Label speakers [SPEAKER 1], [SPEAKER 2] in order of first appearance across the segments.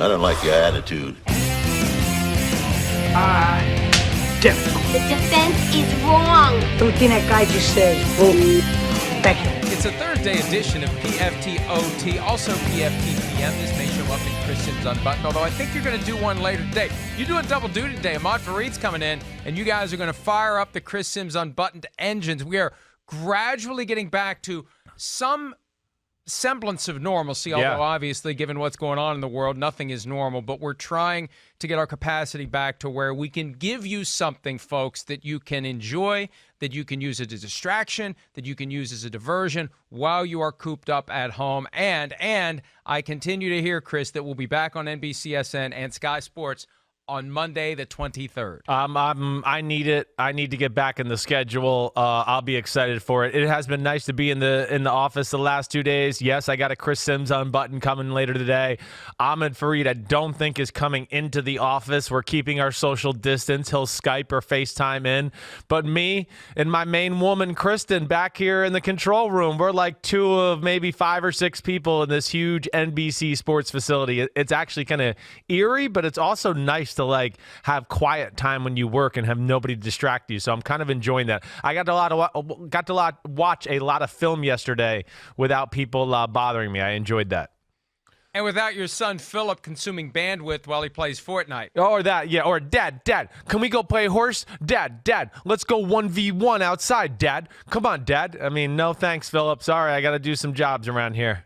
[SPEAKER 1] I don't like your attitude.
[SPEAKER 2] Difficult.
[SPEAKER 3] The defense is wrong.
[SPEAKER 2] Everything that guy just says, bull. Thank you.
[SPEAKER 4] It's a Thursday edition of PFT OT, also PFT PM. This may show up in Chris Sims Unbuttoned, although I think you're going to do one later today. You do a double duty today. Ahmad Fareed's coming in, and you guys are going to fire up the Chris Sims Unbuttoned engines. We are gradually getting back to some semblance of normalcy, although obviously, given what's going on in the world, nothing is normal. But we're trying to get our capacity back to where we can give you something, folks, that you can enjoy, that you can use as a distraction, that you can use as a diversion while you are cooped up at home. And I continue to hear, Chris, that we'll be back on NBCSN and Sky Sports on Monday, the 23rd.
[SPEAKER 5] I need it. I need to get back in the schedule. I'll be excited for it. It has been nice to be in the office the last 2 days. Yes, I got a Chris Sims Unbuttoned coming later today. Ahmad Fareed, I don't think, is coming into the office. We're keeping our social distance. He'll Skype or FaceTime in. But me and my main woman, Kristen, back here in the control room, we're like two of maybe 5 or 6 people in this huge NBC Sports facility. It's actually kind of eerie, but it's also nice to like have quiet time when you work and have nobody to distract you. So I'm kind of enjoying that. I got to watch a lot of film yesterday without people bothering me. I enjoyed that.
[SPEAKER 4] And without your son Philip consuming bandwidth while he plays Fortnite.
[SPEAKER 5] Or that, yeah. Or Dad, can we go play horse? Dad, let's go 1v1 outside, Dad. Come on, Dad. I mean, no thanks, Philip. Sorry, I got to do some jobs around here.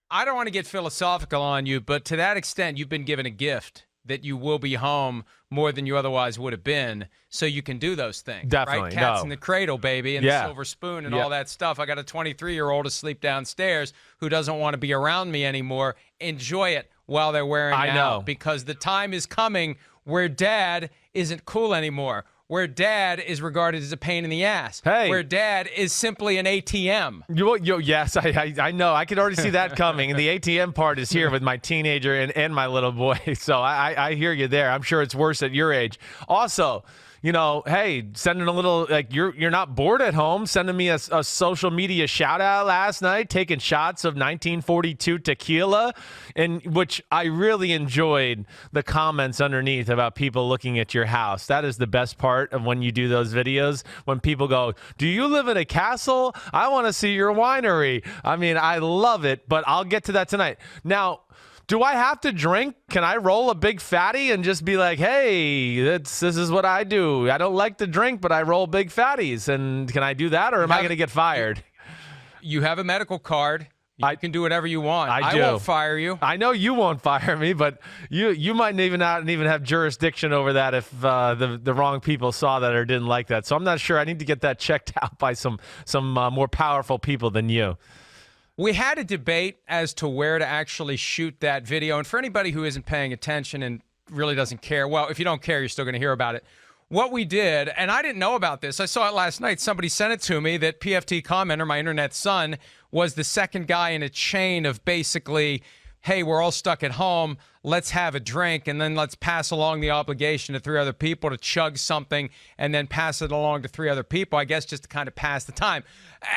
[SPEAKER 4] I don't want to get philosophical on you, but to that extent, you've been given a gift that you will be home more than you otherwise would have been, so you can do those things.
[SPEAKER 5] Definitely.
[SPEAKER 4] Right? Cats in the cradle, baby, and the silver spoon and all that stuff. I got a 23-year-old asleep downstairs who doesn't want to be around me anymore. Enjoy it while they're wearing out, because the time is coming where Dad isn't cool anymore, where Dad is regarded as a pain in the ass, where Dad is simply an ATM.
[SPEAKER 5] Yes, I know. I could already see that coming. And the ATM part is here with my teenager and my little boy. So I hear you there. I'm sure it's worse at your age. Also, you know, hey, sending a little, like, you're not bored at home, sending me a social media shout out last night, taking shots of 1942 tequila, and which I really enjoyed the comments underneath about people looking at your house. That is the best part of when you do those videos, when people go, do you live in a castle? I want to see your winery. I mean, I love it, but I'll get to that tonight. Now, do I have to drink? Can I roll a big fatty and just be like, hey, this is what I do. I don't like to drink, but I roll big fatties. And can I do that, or am I going to get fired?
[SPEAKER 4] You have a medical card. You can do whatever you want.
[SPEAKER 5] I do.
[SPEAKER 4] I won't fire you.
[SPEAKER 5] I know you won't fire me, but you might not even have jurisdiction over that if the wrong people saw that or didn't like that. So I'm not sure. I need to get that checked out by some more powerful people than you.
[SPEAKER 4] We had a debate as to where to actually shoot that video. And for anybody who isn't paying attention and really doesn't care, well, if you don't care, you're still going to hear about it. What we did, and I didn't know about this. I saw it last night. Somebody sent it to me that PFT commenter, my internet son, was the second guy in a chain of basically, hey, we're all stuck at home. Let's have a drink, and then let's pass along the obligation to 3 other people to chug something and then pass it along to 3 other people, I guess just to kind of pass the time,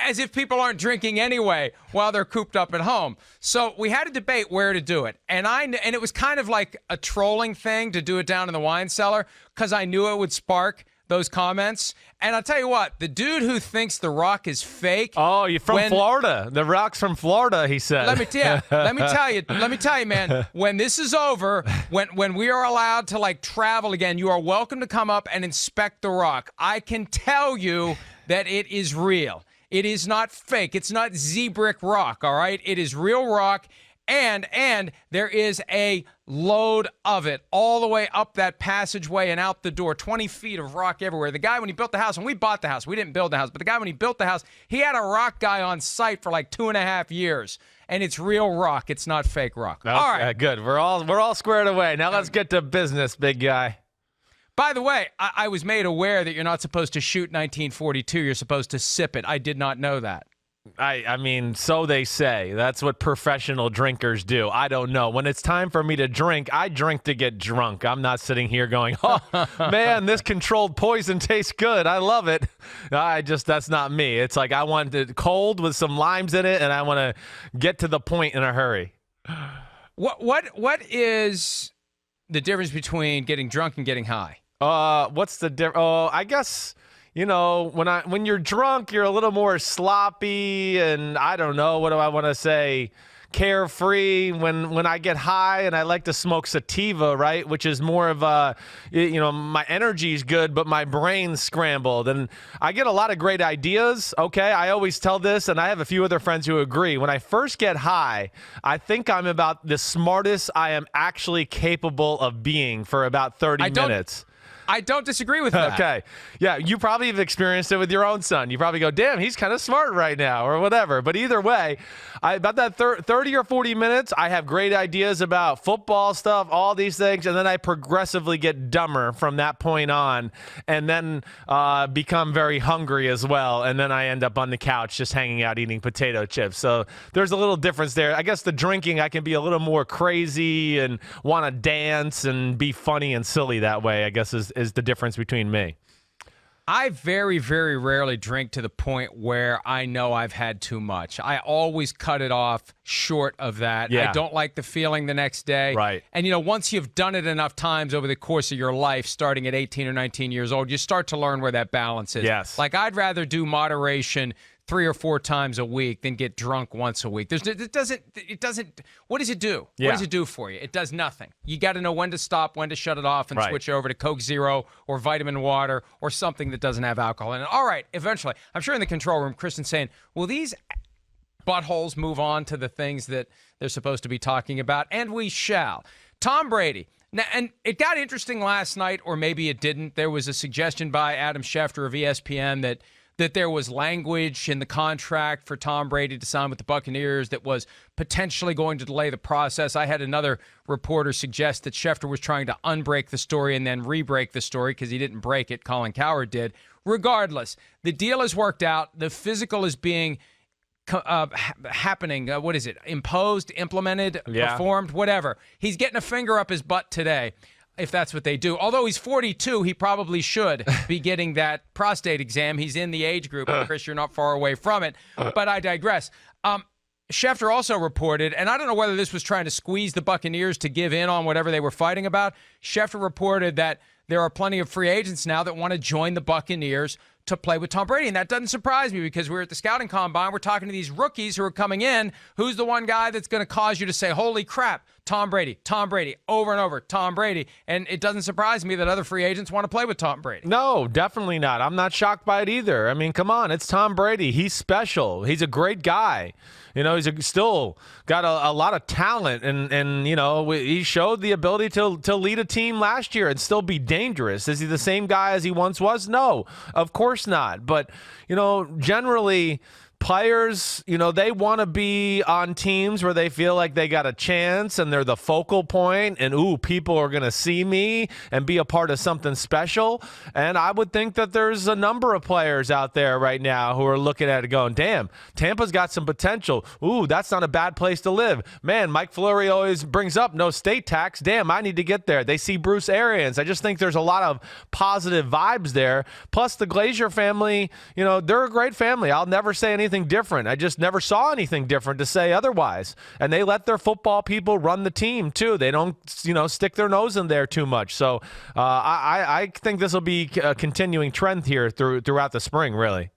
[SPEAKER 4] as if people aren't drinking anyway while they're cooped up at home. So we had a debate where to do it, and it was kind of like a trolling thing to do it down in the wine cellar because I knew it would spark those comments. And I'll tell you what, the dude who thinks The Rock is fake.
[SPEAKER 5] Oh, you're from Florida. The Rock's from Florida, he said.
[SPEAKER 4] Let me tell you, man, when this is over, when we are allowed to like travel again, you are welcome to come up and inspect The Rock. I can tell you that it is real. It is not fake. It's not Z-Brick rock, all right? It is real rock. And there is a load of it all the way up that passageway and out the door, 20 feet of rock everywhere. The guy, when he built the house, when we bought the house, we didn't build the house, but the guy, when he built the house, he had a rock guy on site for like 2.5 years. And it's real rock. It's not fake rock.
[SPEAKER 5] Okay,
[SPEAKER 4] all right.
[SPEAKER 5] Good. We're all squared away. Now let's get to business, big guy.
[SPEAKER 4] By the way, I was made aware that you're not supposed to shoot 1942. You're supposed to sip it. I did not know that.
[SPEAKER 5] I mean, so they say. That's what professional drinkers do. I don't know. When it's time for me to drink, I drink to get drunk. I'm not sitting here going, oh, man, this controlled poison tastes good. I love it. That's not me. It's like I want it cold with some limes in it, and I want to get to the point in a hurry.
[SPEAKER 4] What is the difference between getting drunk and getting high?
[SPEAKER 5] What's the difference? Oh, I guess, when you're drunk, you're a little more sloppy, and I don't know, what do I want to say? Carefree. When I get high, and I like to smoke sativa, right, which is more of my energy's good, but my brain's scrambled, and I get a lot of great ideas. Okay, I always tell this, and I have a few other friends who agree. When I first get high, I think I'm about the smartest I am actually capable of being for about 30 minutes.
[SPEAKER 4] I don't disagree with that.
[SPEAKER 5] Okay. Yeah, you probably have experienced it with your own son. You probably go, damn, he's kind of smart right now, or whatever. But either way, about that 30 or 40 minutes, I have great ideas about football stuff, all these things, and then I progressively get dumber from that point on, and then become very hungry as well, and then I end up on the couch just hanging out eating potato chips. So there's a little difference there. I guess the drinking, I can be a little more crazy and want to dance and be funny and silly that way, I guess is the difference between me.
[SPEAKER 4] I very, very rarely drink to the point where I know I've had too much. I always cut it off short of that.
[SPEAKER 5] Yeah.
[SPEAKER 4] I don't like the feeling the next day.
[SPEAKER 5] Right.
[SPEAKER 4] And, once you've done it enough times over the course of your life, starting at 18 or 19 years old, you start to learn where that balance is.
[SPEAKER 5] Yes.
[SPEAKER 4] Like, I'd rather do moderation 3 or 4 times a week than get drunk once a week. It doesn't. What does it do?
[SPEAKER 5] Yeah.
[SPEAKER 4] What does it do for you? It does nothing. You got to know when to stop, when to shut it off, and
[SPEAKER 5] Right.
[SPEAKER 4] switch over to Coke Zero or vitamin water or something that doesn't have alcohol in it. All right, eventually. I'm sure in the control room, Kristen's saying, will these buttholes move on to the things that they're supposed to be talking about? And we shall. Tom Brady. Now, and it got interesting last night, or maybe it didn't. There was a suggestion by Adam Schefter of ESPN that there was language in the contract for Tom Brady to sign with the Buccaneers that was potentially going to delay the process. I had another reporter suggest that Schefter was trying to unbreak the story and then re-break the story because he didn't break it. Colin Cowherd did. Regardless, the deal has worked out. The physical is being happening. What is it? Imposed, implemented, performed, whatever. He's getting a finger up his butt today, if that's what they do. Although he's 42, he probably should be getting that prostate exam. He's in the age group. Chris, you're not far away from it. But I digress. Schefter also reported, and I don't know whether this was trying to squeeze the Buccaneers to give in on whatever they were fighting about. Schefter reported that there are plenty of free agents now that want to join the Buccaneers to play with Tom Brady. And that doesn't surprise me because we're at the scouting combine. We're talking to these rookies who are coming in. Who's the one guy that's going to cause you to say, holy crap, Tom Brady, over and over, Tom Brady. And it doesn't surprise me that other free agents want to play with Tom Brady.
[SPEAKER 5] No, definitely not. I'm not shocked by it either. I mean, come on, it's Tom Brady. He's special. He's a great guy. He's still got a lot of talent, and he showed the ability to lead a team last year and still be dangerous. Is he the same guy as he once was? No, of course not. But, generally players, they want to be on teams where they feel like they got a chance and they're the focal point and, people are going to see me and be a part of something special. And I would think that there's a number of players out there right now who are looking at it going, damn, Tampa's got some potential. That's not a bad place to live. Man, Mike Florio always brings up no state tax. Damn, I need to get there. They see Bruce Arians. I just think there's a lot of positive vibes there. Plus the Glazier family, they're a great family. I'll never say anything different. I just never saw anything different to say otherwise. And they let their football people run the team too. They don't, stick their nose in there too much. So I think this will be a continuing trend here throughout the spring, really.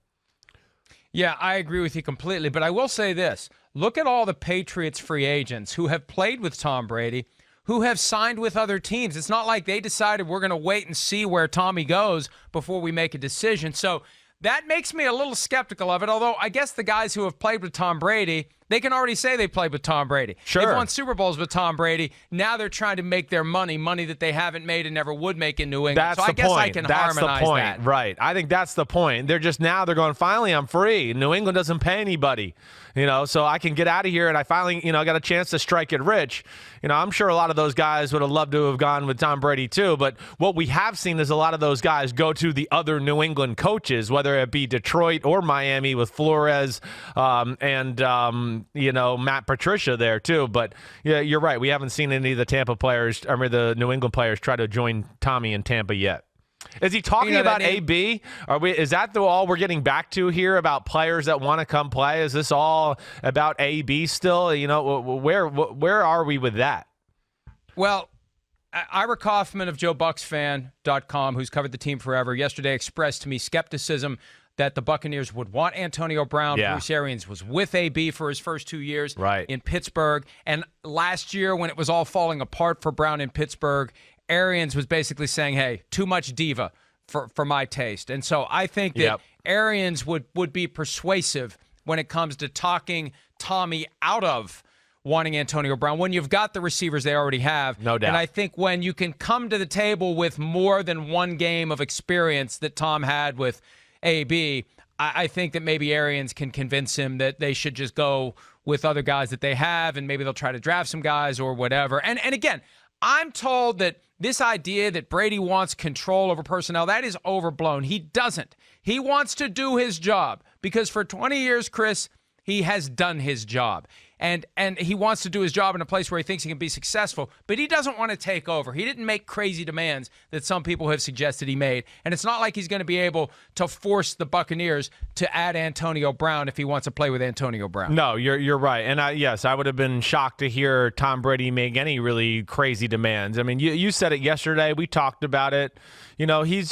[SPEAKER 4] Yeah, I agree with you completely. But I will say this. Look at all the Patriots free agents who have played with Tom Brady, who have signed with other teams. It's not like they decided we're going to wait and see where Tommy goes before we make a decision. So that makes me a little skeptical of it, although I guess the guys who have played with Tom Brady, they can already say they played with Tom Brady.
[SPEAKER 5] Sure.
[SPEAKER 4] They've won Super Bowls with Tom Brady. Now they're trying to make their money that they haven't made and never would make in New England.
[SPEAKER 5] That's
[SPEAKER 4] so I
[SPEAKER 5] the
[SPEAKER 4] guess
[SPEAKER 5] point.
[SPEAKER 4] I can
[SPEAKER 5] That's
[SPEAKER 4] harmonize
[SPEAKER 5] the point.
[SPEAKER 4] that.
[SPEAKER 5] Right. I think that's the point. They're going, finally, I'm free. New England doesn't pay anybody, so I can get out of here, and I finally, got a chance to strike it rich. I'm sure a lot of those guys would have loved to have gone with Tom Brady too, but what we have seen is a lot of those guys go to the other New England coaches, whether it be Detroit or Miami with Flores and Matt Patricia there too. But yeah, you're right. We haven't seen any of the the New England players try to join Tommy in Tampa yet. Is he talking about AB? Is that all we're getting back to here about players that want to come play? Is this all about AB still? Where are we with that?
[SPEAKER 4] Well, Ira Kaufman of JoeBucksFan.com, who's covered the team forever, yesterday expressed to me skepticism that the Buccaneers would want Antonio Brown.
[SPEAKER 5] Yeah.
[SPEAKER 4] Bruce Arians was with AB for his first 2 years
[SPEAKER 5] in
[SPEAKER 4] Pittsburgh. And last year, when it was all falling apart for Brown in Pittsburgh, Arians was basically saying, hey, too much diva for my taste. And so I think that Arians would be persuasive when it comes to talking Tommy out of wanting Antonio Brown when you've got the receivers they already have.
[SPEAKER 5] No doubt.
[SPEAKER 4] And I think when you can come to the table with more than one game of experience that Tom had with AB, I think that maybe Arians can convince him that they should just go with other guys that they have, and maybe they'll try to draft some guys or whatever. And again, I'm told that this idea that Brady wants control over personnel, that is overblown. He doesn't. He wants to do his job because for 20 years, Chris, he has done his job. And he wants to do his job in a place where he thinks he can be successful, but he doesn't want to take over. He didn't make crazy demands that some people have suggested he made, and it's not like he's going to be able to force the Buccaneers to add Antonio Brown if he wants to play with Antonio Brown.
[SPEAKER 5] No, you're right. And I would have been shocked to hear Tom Brady make any really crazy demands. I mean, you said it yesterday. We talked about it. He's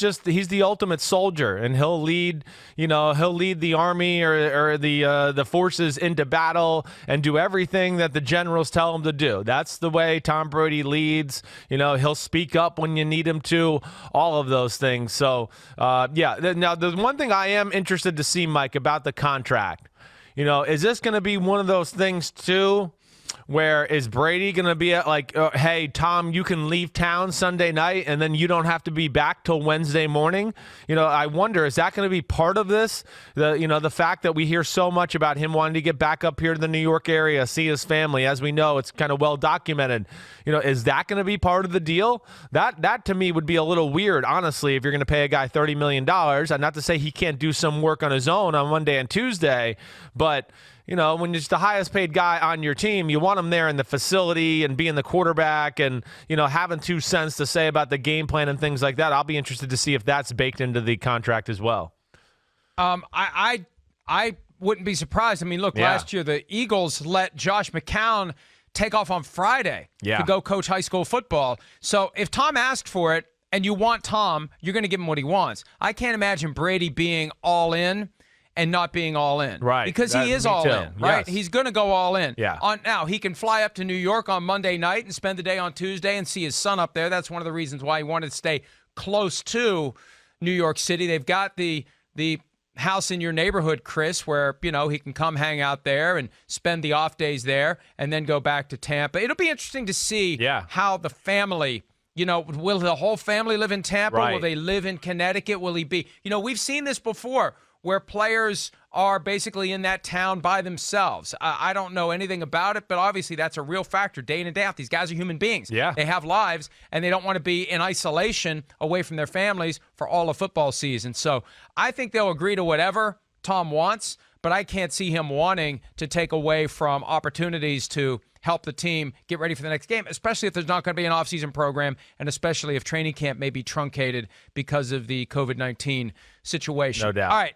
[SPEAKER 5] the ultimate soldier, and he'll lead the army or the forces into battle and do everything that the generals tell him to do. That's the way Tom Brady leads. He'll speak up when you need him to, all of those things. So, Now, the one thing I am interested to see, Mike, about the contract, is this going to be one of those things, too, where is Brady going to be at hey, Tom, you can leave town Sunday night and then you don't have to be back till Wednesday morning? I wonder, is that going to be part of this? The fact that we hear so much about him wanting to get back up here to the New York area, see his family. As we know, it's kind of well documented. Is that going to be part of the deal? That to me would be a little weird, honestly, if you're going to pay a guy $30 million. And not to say he can't do some work on his own on Monday and Tuesday, but when it's the highest paid guy on your team, you want him there in the facility and being the quarterback and, having 2 cents to say about the game plan and things like that. I'll be interested to see if that's baked into the contract as well.
[SPEAKER 4] I wouldn't be surprised. I mean, look, last year the Eagles let Josh McCown take off on Friday to go coach high school football. So if Tom asked for it and you want Tom, you're going to give him what he wants. I can't imagine Brady being all in and not being all in.
[SPEAKER 5] Right.
[SPEAKER 4] Because he is all in, right?
[SPEAKER 5] Yes.
[SPEAKER 4] He's going to go all in.
[SPEAKER 5] Yeah.
[SPEAKER 4] Now, he can fly up to New York on Monday night and spend the day on Tuesday and see his son up there. That's one of the reasons why he wanted to stay close to New York City. They've got the house in your neighborhood, Chris, where, he can come hang out there and spend the off days there and then go back to Tampa. It'll be interesting to see how the family, will the whole family live in Tampa?
[SPEAKER 5] Right.
[SPEAKER 4] Will they live in Connecticut? Will he be, we've seen this before, where players are basically in that town by themselves. I don't know anything about it, but obviously that's a real factor day in and day out. These guys are human beings.
[SPEAKER 5] Yeah.
[SPEAKER 4] They have lives, and they don't want to be in isolation away from their families for all of football season. So I think they'll agree to whatever Tom wants, but I can't see him wanting to take away from opportunities to help the team get ready for the next game, especially if there's not going to be an offseason program, and especially if training camp may be truncated because of the COVID-19 situation.
[SPEAKER 5] No doubt.
[SPEAKER 4] All right.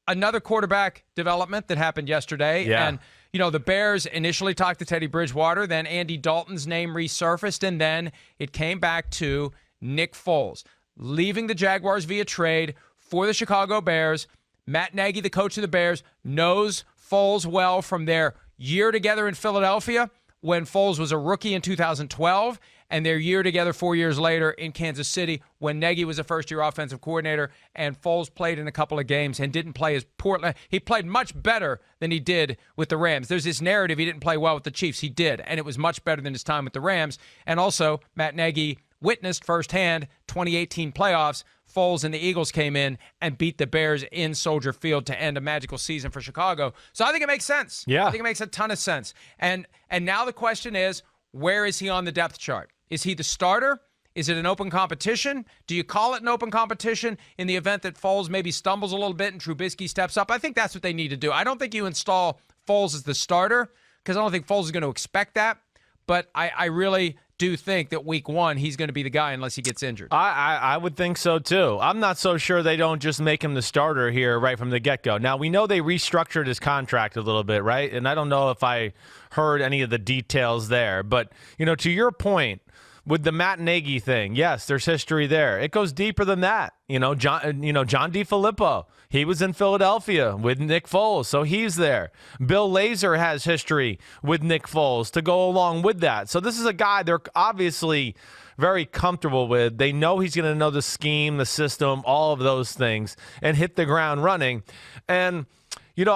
[SPEAKER 4] Another quarterback development that happened yesterday.
[SPEAKER 5] Yeah.
[SPEAKER 4] And, the Bears initially talked to Teddy Bridgewater, then Andy Dalton's name resurfaced, and then it came back to Nick Foles, leaving the Jaguars via trade for the Chicago Bears. Matt Nagy, the coach of the Bears, knows Foles well from their year together in Philadelphia when Foles was a rookie in 2012, and their year together 4 years later in Kansas City when Nagy was a first-year offensive coordinator and Foles played in a couple of games and didn't play as poorly. He played much better than he did with the Rams. There's this narrative he didn't play well with the Chiefs. He did, and it was much better than his time with the Rams. And also, Matt Nagy witnessed firsthand 2018 playoffs. Foles and the Eagles came in and beat the Bears in Soldier Field to end a magical season for Chicago. So I think it makes sense.
[SPEAKER 5] Yeah.
[SPEAKER 4] I think it makes a ton of sense. And now the question is, where is he on the depth chart? Is he the starter? Is it an open competition? Do you call it an open competition in the event that Foles maybe stumbles a little bit and Trubisky steps up? I think that's what they need to do. I don't think you install Foles as the starter because I don't think Foles is going to expect that. But I really do think that week 1 he's going to be the guy unless he gets injured.
[SPEAKER 5] I would think so, too. I'm not so sure they don't just make him the starter here right from the get-go. Now, we know they restructured his contract a little bit, right? And I don't know if I heard any of the details there. But, to your point, with the Matt Nagy thing, yes, there's history there. It goes deeper than that. John DeFilippo, he was in Philadelphia with Nick Foles, so he's there. Bill Lazor has history with Nick Foles to go along with that. So this is a guy they're obviously very comfortable with. They know he's going to know the scheme, the system, all of those things, and hit the ground running. And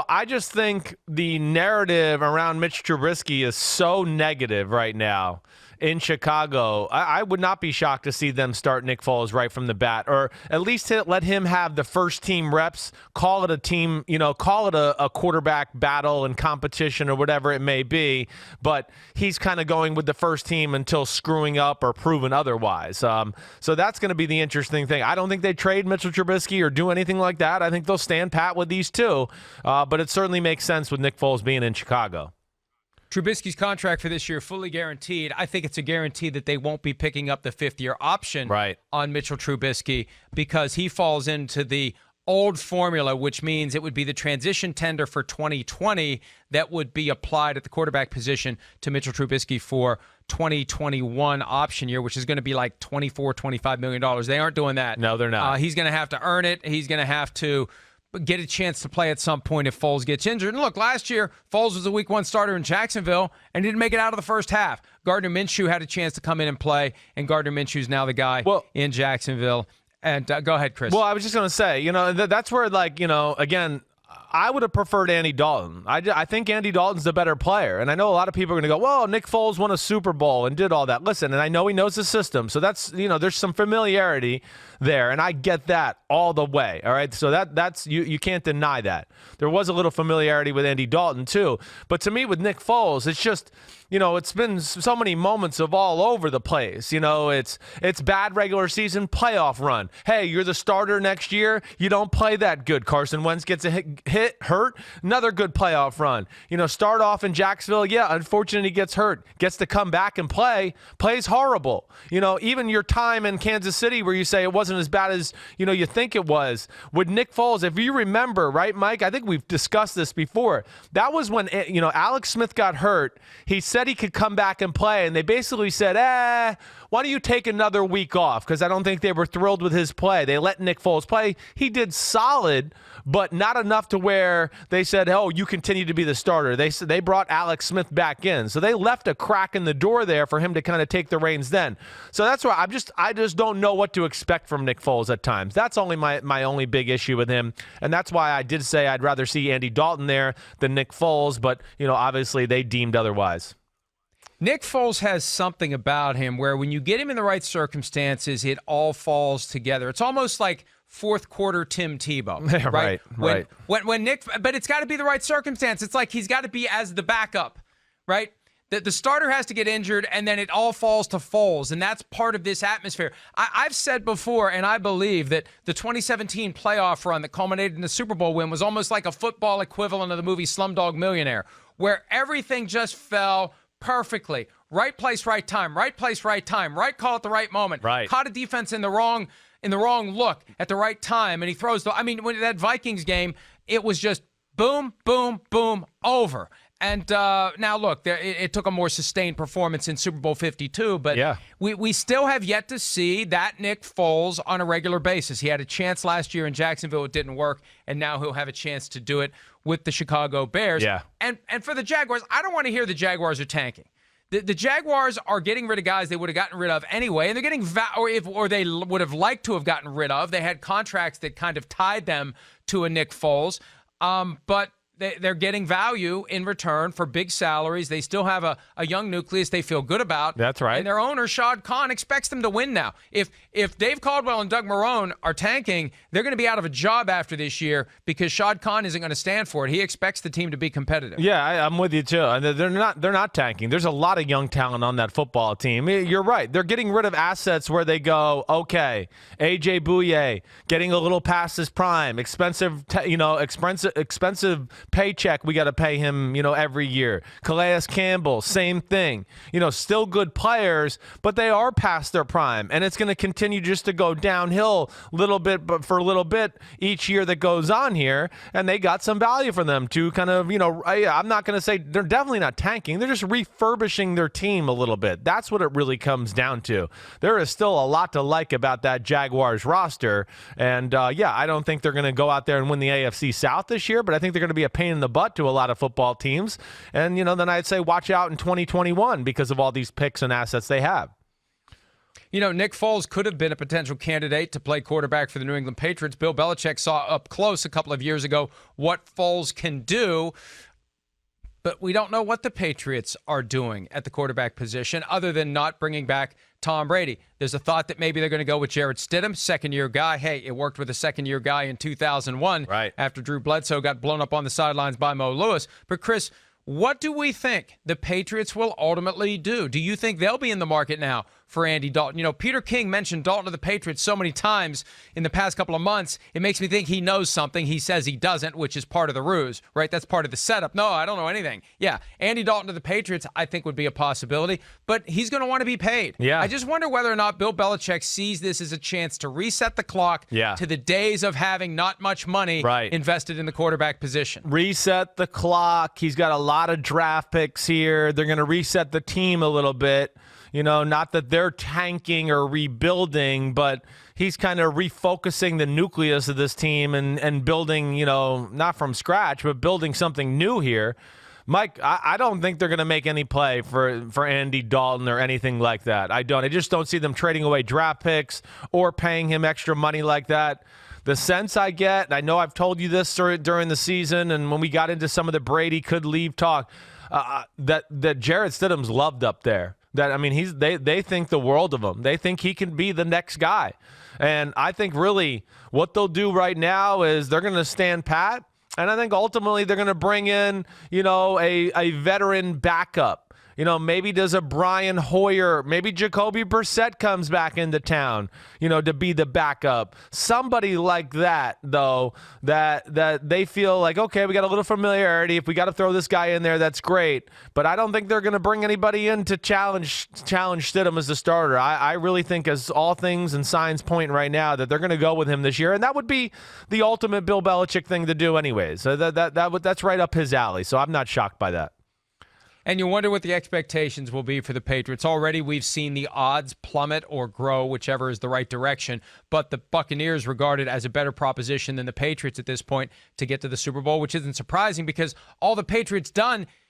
[SPEAKER 5] I just think the narrative around Mitch Trubisky is so negative right now in Chicago. I would not be shocked to see them start Nick Foles right from the bat, or at least let him have the first team reps, call it a team, call it a quarterback battle and competition or whatever it may be, but he's kind of going with the first team until screwing up or proven otherwise. So that's going to be the interesting thing. I don't think they trade Mitchell Trubisky or do anything like that. I think they'll stand pat with these two, but it certainly makes sense with Nick Foles being in Chicago.
[SPEAKER 4] Trubisky's contract for this year fully guaranteed. I think it's a guarantee that they won't be picking up the 5th-year option on Mitchell Trubisky because he falls into the old formula, which means it would be the transition tender for 2020 that would be applied at the quarterback position to Mitchell Trubisky for 2021 option year, which is going to be like $24-25 million. They aren't doing that.
[SPEAKER 5] No, they're not.
[SPEAKER 4] He's going to have to earn it. He's going to have to get a chance to play at some point if Foles gets injured. And look, last year, Foles was a week 1 starter in Jacksonville and didn't make it out of the first half. Gardner Minshew had a chance to come in and play, and Gardner Minshew's now the guy in Jacksonville. And go ahead, Chris.
[SPEAKER 5] Well, I was just going to say, that's where, again, I would have preferred Andy Dalton. I think Andy Dalton's the better player. And I know a lot of people are going to go, well, Nick Foles won a Super Bowl and did all that. Listen, and I know he knows the system. So that's, there's some familiarity there. And I get that all the way. All right. So that's you can't deny that. There was a little familiarity with Andy Dalton, too. But to me, with Nick Foles, it's just, it's been so many moments of all over the place. It's bad regular season, playoff run. Hey, you're the starter next year. You don't play that good. Carson Wentz gets a hurt. Another good playoff run. Start off in Jacksonville. Yeah, unfortunately, he gets hurt. Gets to come back and plays horrible. Even your time in Kansas City where you say it wasn't as bad as, you think it was. With Nick Foles, if you remember, right, Mike, I think we've discussed this before. That was when, Alex Smith got hurt. He said he could come back and play, and they basically said, why don't you take another week off? Because I don't think they were thrilled with his play. They let Nick Foles play. He did solid, but not enough to where they said, oh, you continue to be the starter. They brought Alex Smith back in. So they left a crack in the door there for him to kind of take the reins then. So that's why I just don't know what to expect from Nick Foles at times. That's only my only big issue with him. And that's why I did say I'd rather see Andy Dalton there than Nick Foles, but obviously they deemed otherwise.
[SPEAKER 4] Nick Foles has something about him where when you get him in the right circumstances, it all falls together. It's almost like fourth quarter Tim Tebow, right?
[SPEAKER 5] Right.
[SPEAKER 4] When Nick, but it's got to be the right circumstance. It's like he's got to be as the backup, right? The starter has to get injured, and then it all falls to Foles, and that's part of this atmosphere. I've said before, and I believe that the 2017 playoff run that culminated in the Super Bowl win was almost like a football equivalent of the movie Slumdog Millionaire, where everything just fell perfectly. Right place, right time. Right place, right time. Right call at the right moment.
[SPEAKER 5] Right.
[SPEAKER 4] Caught a defense in the wrong look at the right time, and he throws when that Vikings game, it was just boom, boom, boom, over. And now, look, it took a more sustained performance in Super Bowl 52, but we still have yet to see that Nick Foles on a regular basis. He had a chance last year in Jacksonville. It didn't work, and now he'll have a chance to do it with the Chicago Bears.
[SPEAKER 5] Yeah.
[SPEAKER 4] And for the Jaguars, I don't want to hear the Jaguars are tanking. The Jaguars are getting rid of guys they would have gotten rid of anyway, and they're getting or they would have liked to have gotten rid of. They had contracts that kind of tied them to a Nick Foles, but they're getting value in return for big salaries. They still have a young nucleus they feel good about.
[SPEAKER 5] That's right.
[SPEAKER 4] And their owner, Shad Khan, expects them to win now. If Dave Caldwell and Doug Marrone are tanking, they're going to be out of a job after this year because Shad Khan isn't going to stand for it. He expects the team to be competitive.
[SPEAKER 5] Yeah, I'm with you too. And they're not tanking. There's a lot of young talent on that football team. You're right. They're getting rid of assets where they go, okay, A.J. Bouye getting a little past his prime, expensive paycheck we got to pay him, every year. Calais Campbell, same thing. Still good players, but they are past their prime, and it's going to continue just to go downhill little bit, but for a little bit each year that goes on here, and they got some value for them to kind of, I'm not going to say they're definitely not tanking. They're just refurbishing their team a little bit. That's what it really comes down to. There is still a lot to like about that Jaguars roster, and I don't think they're going to go out there and win the AFC South this year, but I think they're going to be a pain in the butt to a lot of football teams, and then I'd say watch out in 2021 because of all these picks and assets they have.
[SPEAKER 4] Nick Foles could have been a potential candidate to play quarterback for the New England Patriots. Bill Belichick saw up close a couple of years ago what Foles can do, but we don't know what the Patriots are doing at the quarterback position other than not bringing back Tom Brady. There's a thought that maybe they're going to go with Jarrett Stidham, second-year guy. Hey, it worked with a second-year guy in 2001 after Drew Bledsoe got blown up on the sidelines by Mo Lewis. But, Chris, what do we think the Patriots will ultimately do? Do you think they'll be in the market now for Andy Dalton? Peter King mentioned Dalton to the Patriots so many times in the past couple of months, it makes me think he knows something he says he doesn't, which is part of the ruse, right? That's part of the setup. No, I don't know anything. Yeah, Andy Dalton to the Patriots, I think would be a possibility, but he's going to want to be paid.
[SPEAKER 5] Yeah.
[SPEAKER 4] I just wonder whether or not Bill Belichick sees this as a chance to reset the clock to the days of having not much money invested in the quarterback position.
[SPEAKER 5] Reset the clock. He's got a lot of draft picks here. They're going to reset the team a little bit. Not that they're tanking or rebuilding, but he's kind of refocusing the nucleus of this team and building, not from scratch, but building something new here. Mike, I don't think they're going to make any play for Andy Dalton or anything like that. I just don't see them trading away draft picks or paying him extra money like that. The sense I get, I know I've told you this during the season and when we got into some of the Brady could leave talk, that Jarrett Stidham's loved up there. They think the world of him. They think he can be the next guy. And I think really what they'll do right now is they're going to stand pat. And I think ultimately they're going to bring in, a veteran backup. Maybe does a Brian Hoyer, maybe Jacoby Brissett comes back into town, to be the backup. Somebody like that, though, that they feel like, okay, we got a little familiarity. If we got to throw this guy in there, that's great. But I don't think they're going to bring anybody in to challenge Stidham as the starter. I really think, as all things and signs point right now, that they're going to go with him this year. And that would be the ultimate Bill Belichick thing to do anyways. So that's right up his alley. So I'm not shocked by that.
[SPEAKER 4] And you wonder what the expectations will be for the Patriots. Already we've seen the odds plummet or grow, whichever is the right direction. But the Buccaneers regarded as a better proposition than the Patriots at this point to get to the Super Bowl, which isn't surprising because all the Patriots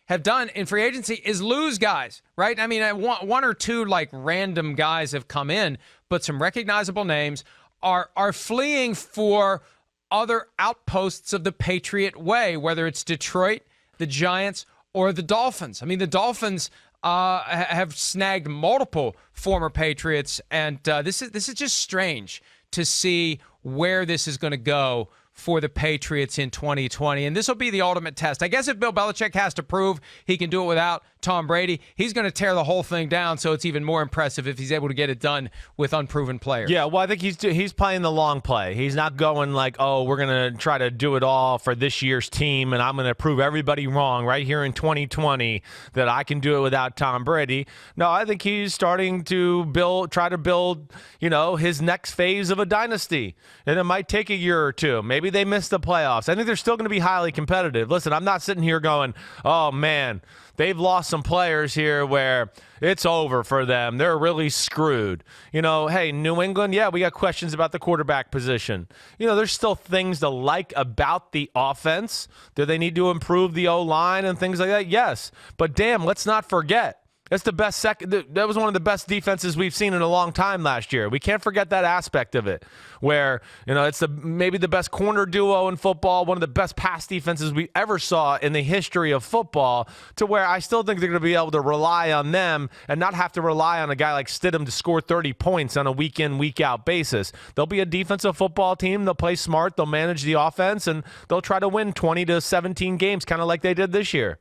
[SPEAKER 4] have done in free agency is lose guys, right? I mean, one or two like random guys have come in, but some recognizable names are fleeing for other outposts of the Patriot way, whether it's Detroit, the Giants, or the Dolphins. I mean, the Dolphins have snagged multiple former Patriots, and this is just strange to see where this is going to go for the Patriots in 2020. And this will be the ultimate test. I guess if Bill Belichick has to prove he can do it without Tom Brady, he's going to tear the whole thing down, so it's even more impressive if he's able to get it done with unproven players.
[SPEAKER 5] Yeah, well, I think he's playing the long play. He's not going like, oh, we're going to try to do it all for this year's team, and I'm going to prove everybody wrong right here in 2020 that I can do it without Tom Brady. No, I think he's starting to try to build, his next phase of a dynasty, and it might take a year or two. Maybe they miss the playoffs. I think they're still going to be highly competitive. Listen, I'm not sitting here going, oh, man, they've lost some players here where it's over for them. They're really screwed. Hey, New England, yeah, we got questions about the quarterback position. There's still things to like about the offense. Do they need to improve the O-line and things like that? Yes. But damn, let's not forget. That's the best that was one of the best defenses we've seen in a long time last year. We can't forget that aspect of it, where it's maybe the best corner duo in football, one of the best pass defenses we ever saw in the history of football. To where I still think they're going to be able to rely on them and not have to rely on a guy like Stidham to score 30 points on a week in, week out basis. They'll be a defensive football team. They'll play smart. They'll manage the offense, and they'll try to win 20 to 17 games, kind of like they did this year.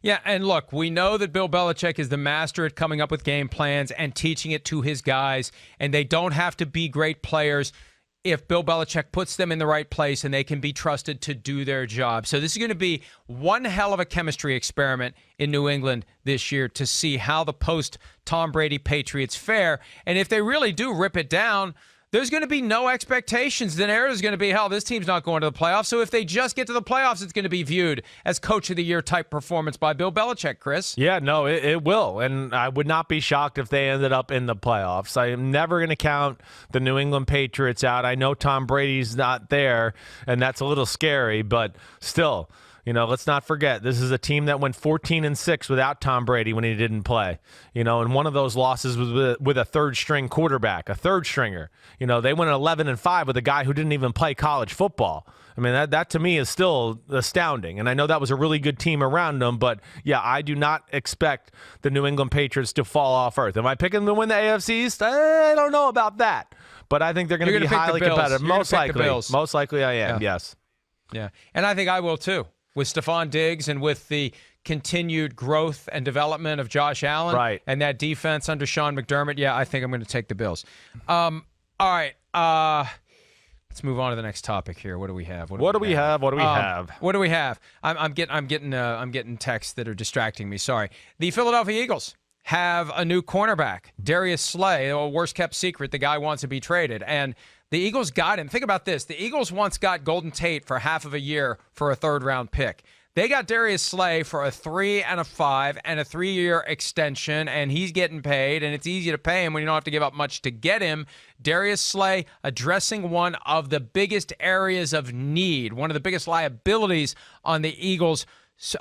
[SPEAKER 4] Yeah, and look, we know that Bill Belichick is the master at coming up with game plans and teaching it to his guys, and they don't have to be great players. if Bill Belichick puts them in the right place and they can be trusted to do their job. So this is going to be one hell of a chemistry experiment in New England this year to see how the post-Tom Brady Patriots fare. And if they really do rip it down, there's going to be no expectations. The narrative is going to be, hell, this team's not going to the playoffs. So if they just get to the playoffs, it's going to be viewed as Coach of the Year type performance by Bill Belichick, Chris.
[SPEAKER 5] Yeah, no, it will. And I would not be shocked if they ended up in the playoffs. I am never going to count the New England Patriots out. I know Tom Brady's not there, and that's a little scary, but still. Let's not forget, this is a team that went 14-6 without Tom Brady when he didn't play. And one of those losses was with a third-string quarterback, a third-stringer. They went 11-5 with a guy who didn't even play college football. I mean, that to me is still astounding. And I know that was a really good team around them, but, yeah, I do not expect the New England Patriots to fall off earth. Am I picking them to win the AFC East? I don't know about that. But I think they're going to be highly competitive. Most likely I am, yes.
[SPEAKER 4] Yeah, and I think I will too. With Stephon Diggs and with the continued growth and development of Josh Allen and that defense under Sean McDermott, I think I'm going to take the Bills. All right, let's move on to the next topic here. What do we have?
[SPEAKER 5] What do we have?
[SPEAKER 4] I'm getting texts that are distracting me. Sorry. The Philadelphia Eagles have a new cornerback, Darius Slay, a worst-kept secret. The guy wants to be traded, and the Eagles got him. Think about this. The Eagles once got Golden Tate for half of a year for a third-round pick. They got Darius Slay for a 3 and a 5 and a 3-year extension, and he's getting paid, and it's easy to pay him when you don't have to give up much to get him. Darius Slay addressing one of the biggest areas of need, one of the biggest liabilities on the Eagles'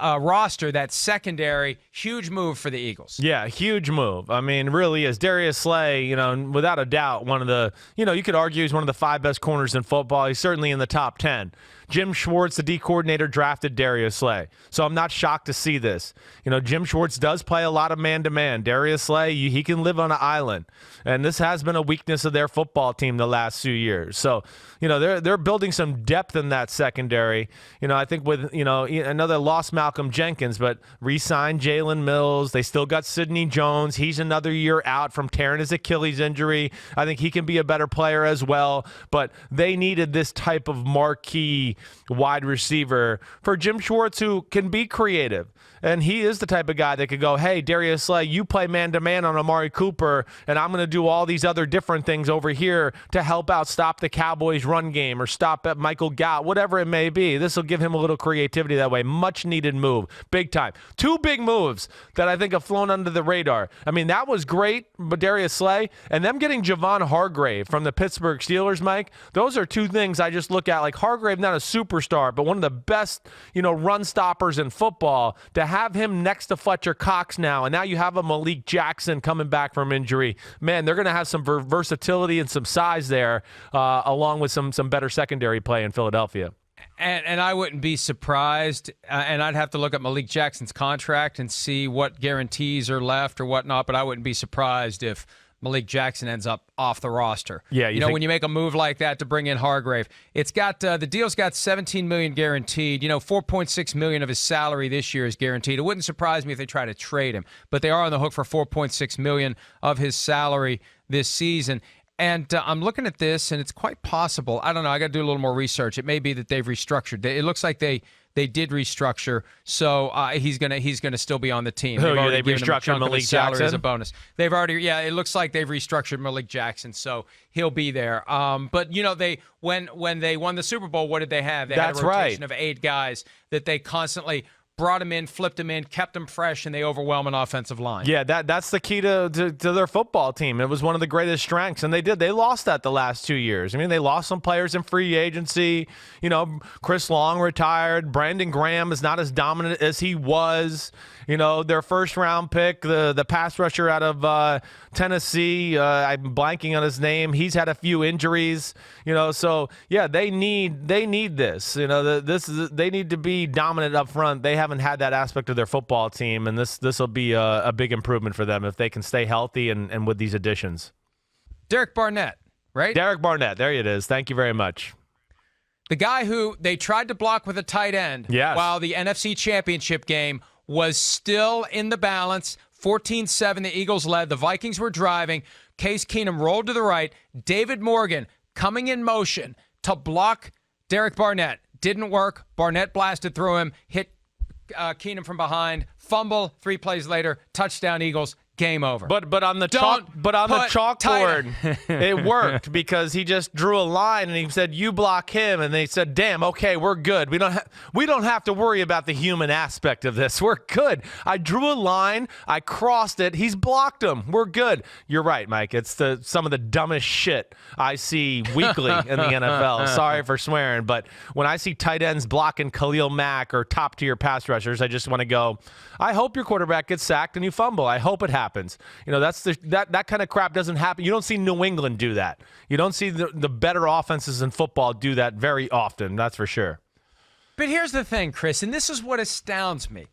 [SPEAKER 4] roster, that secondary. Huge move for the Eagles.
[SPEAKER 5] Yeah, huge move. I mean, really is. Darius Slay, without a doubt, one of the, you could argue he's one of the 5 best corners in football. He's certainly in the top 10. Jim Schwartz, the D coordinator, drafted Darius Slay. So I'm not shocked to see this. Jim Schwartz does play a lot of man-to-man. Darius Slay, he can live on an island. And this has been a weakness of their football team the last few years. So, they're building some depth in that secondary. I think with, another lost Malcolm Jenkins, but re-signed Jalen Mills. They still got Sidney Jones. He's another year out from tearing his Achilles injury. I think he can be a better player as well. But they needed this type of marquee wide receiver for Jim Schwartz, who can be creative. And he is the type of guy that could go, hey, Darius Slay, you play man-to-man on Amari Cooper, and I'm going to do all these other different things over here to help out stop the Cowboys' run game or stop at Michael Gallup, whatever it may be. This will give him a little creativity that way. Much-needed move. Big time. 2 big moves that I think have flown under the radar. I mean, that was great, but Darius Slay, and them getting Javon Hargrave from the Pittsburgh Steelers, Mike, those are 2 things I just look at. Like Hargrave, not a superstar, but one of the best, run stoppers in football. To have him next to Fletcher Cox now, and now you have a Malik Jackson coming back from injury. Man, they're going to have some versatility and some size there, along with some better secondary play in Philadelphia.
[SPEAKER 4] And I wouldn't be surprised, and I'd have to look at Malik Jackson's contract and see what guarantees are left or whatnot, but I wouldn't be surprised if Malik Jackson ends up off the roster.
[SPEAKER 5] Yeah,
[SPEAKER 4] when you make a move like that to bring in Hargrave, it's got the deal's got $17 million guaranteed. $4.6 million of his salary this year is guaranteed. It wouldn't surprise me if they try to trade him, but they are on the hook for $4.6 million of his salary this season. And I'm looking at this, and it's quite possible. I don't know. I got to do a little more research. It may be that they've restructured. It looks like they did restructure, so he's gonna still be on the team.
[SPEAKER 5] They've restructured Malik Jackson
[SPEAKER 4] as a bonus. They've already, it looks like they've restructured Malik Jackson, so he'll be there. But they when they won the Super Bowl, what did they have? They had a rotation of 8 guys that they constantly brought him in, flipped him in, kept him fresh, and they overwhelm an offensive line. Yeah,
[SPEAKER 5] that's the key to their football team. It was one of the greatest strengths, and they lost that the last 2 years. I mean, they lost some players in free agency. Chris Long retired. Brandon Graham is not as dominant as he was. Their first-round pick, the pass rusher out of Tennessee, I'm blanking on his name. He's had a few injuries. So yeah, they need this. They need to be dominant up front. They haven't had that aspect of their football team, and this will be a big improvement for them if they can stay healthy and with these additions.
[SPEAKER 4] Derek Barnett, right?
[SPEAKER 5] Derek Barnett, there it is. Thank you very much.
[SPEAKER 4] The guy who they tried to block with a tight end while the NFC Championship game was still in the balance. 14-7, the Eagles led. The Vikings were driving. Case Keenum rolled to the right. David Morgan coming in motion to block Derek Barnett. Didn't work. Barnett blasted through him, hit Keenum from behind, fumble, 3 plays later, touchdown Eagles. Game over.
[SPEAKER 5] But on the chalkboard, it worked because he just drew a line and he said, "You block him," and they said, "Damn, okay, we're good. We don't have to worry about the human aspect of this. We're good. I drew a line, I crossed it. He's blocked him. We're good." You're right, Mike. It's some of the dumbest shit I see weekly in the NFL. Sorry for swearing, but when I see tight ends blocking Khalil Mack or top tier pass rushers, I just want to go, I hope your quarterback gets sacked and you fumble. I hope it happens. That kind of crap doesn't happen. You don't see New England do that. You don't see the better offenses in football do that very often. That's for sure.
[SPEAKER 4] But here's the thing, Chris, and this is what astounds me.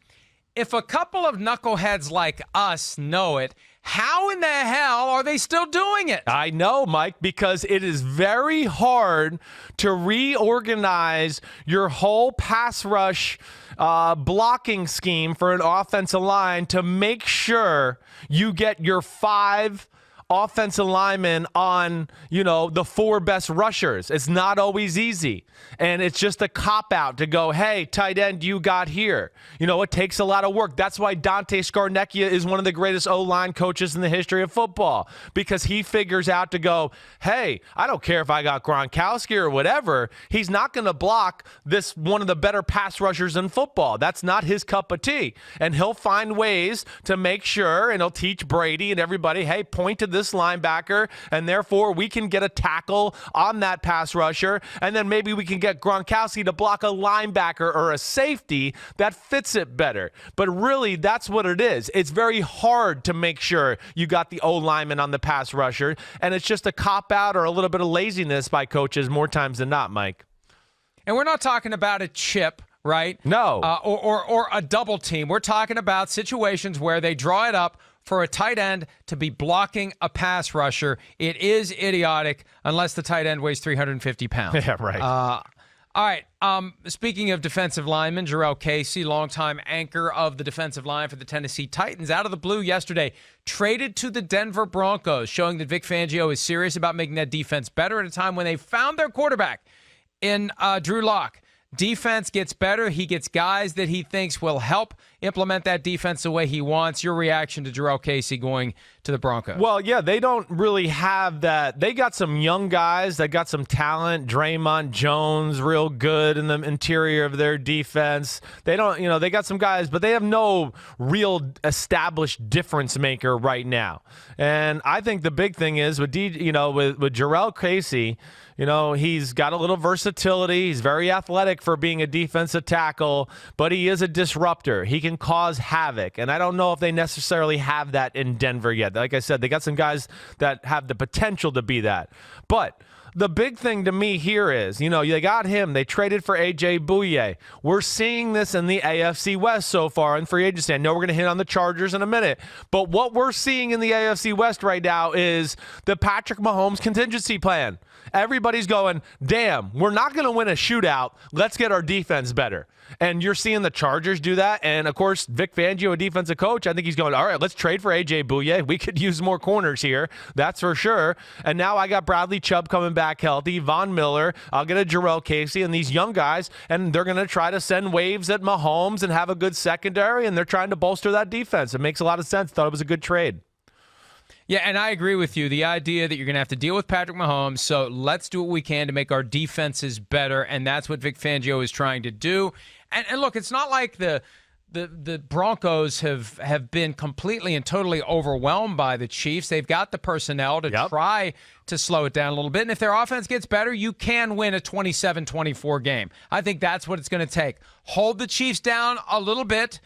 [SPEAKER 4] If a couple of knuckleheads like us know it, how in the hell are they still doing it?
[SPEAKER 5] I know, Mike, because it is very hard to reorganize your whole pass rush blocking scheme for an offensive line to make sure you get your 5 offensive linemen on, the 4 best rushers. It's not always easy. And it's just a cop-out to go, hey, tight end, you got here. It takes a lot of work. That's why Dante Scarnecchia is one of the greatest O-line coaches in the history of football, because he figures out to go, hey, I don't care if I got Gronkowski or whatever. He's not going to block this one of the better pass rushers in football. That's not his cup of tea. And he'll find ways to make sure, and he'll teach Brady and everybody, hey, point to this linebacker, and therefore we can get a tackle on that pass rusher, and then maybe we can get Gronkowski to block a linebacker or a safety that fits it better. But really, that's what it is. It's very hard to make sure you got the O-lineman on the pass rusher, and it's just a cop-out or a little bit of laziness by coaches more times than not, Mike.
[SPEAKER 4] And we're not talking about a chip, right?
[SPEAKER 5] No.
[SPEAKER 4] Or a double team. We're talking about situations where they draw it up for a tight end to be blocking a pass rusher. It is idiotic unless the tight end weighs 350 pounds.
[SPEAKER 5] Yeah, right.
[SPEAKER 4] All right. Speaking of defensive linemen, Jurrell Casey, longtime anchor of the defensive line for the Tennessee Titans, out of the blue yesterday, traded to the Denver Broncos, showing that Vic Fangio is serious about making that defense better at a time when they found their quarterback in Drew Lock. Defense gets better. He gets guys that he thinks will help implement that defense the way he wants. Your reaction to Jurrell Casey going to the Broncos?
[SPEAKER 5] Well, yeah, they don't really have that. They got some young guys that got some talent. Draymond Jones, real good in the interior of their defense. They don't, they got some guys, but they have no real established difference maker right now. And I think the big thing is with Jurrell Casey, he's got a little versatility. He's very athletic for being a defensive tackle, but he is a disruptor. He can cause havoc, and I don't know if they necessarily have that in Denver yet. Like I said, they got some guys that have the potential to be that. But the big thing to me here is, they got him. They traded for A.J. Bouye. We're seeing this in the AFC West so far in free agency. I know we're going to hit on the Chargers in a minute, but what we're seeing in the AFC West right now is the Patrick Mahomes contingency plan. Everybody's going, damn, we're not going to win a shootout. Let's get our defense better. And you're seeing the Chargers do that. And, of course, Vic Fangio, a defensive coach, I think he's going, all right, let's trade for A.J. Bouye. We could use more corners here. That's for sure. And now I got Bradley Chubb coming back healthy, Von Miller. I'll get a Jurrell Casey and these young guys, and they're going to try to send waves at Mahomes and have a good secondary, and they're trying to bolster that defense. It makes a lot of sense. Thought it was a good trade.
[SPEAKER 4] Yeah, and I agree with you. The idea that you're going to have to deal with Patrick Mahomes, so let's do what we can to make our defenses better, and that's what Vic Fangio is trying to do. And look, it's not like the Broncos have been completely and totally overwhelmed by the Chiefs. They've got the personnel to try to slow it down a little bit, and if their offense gets better, you can win a 27-24 game. I think that's what it's going to take. Hold the Chiefs down a little bit.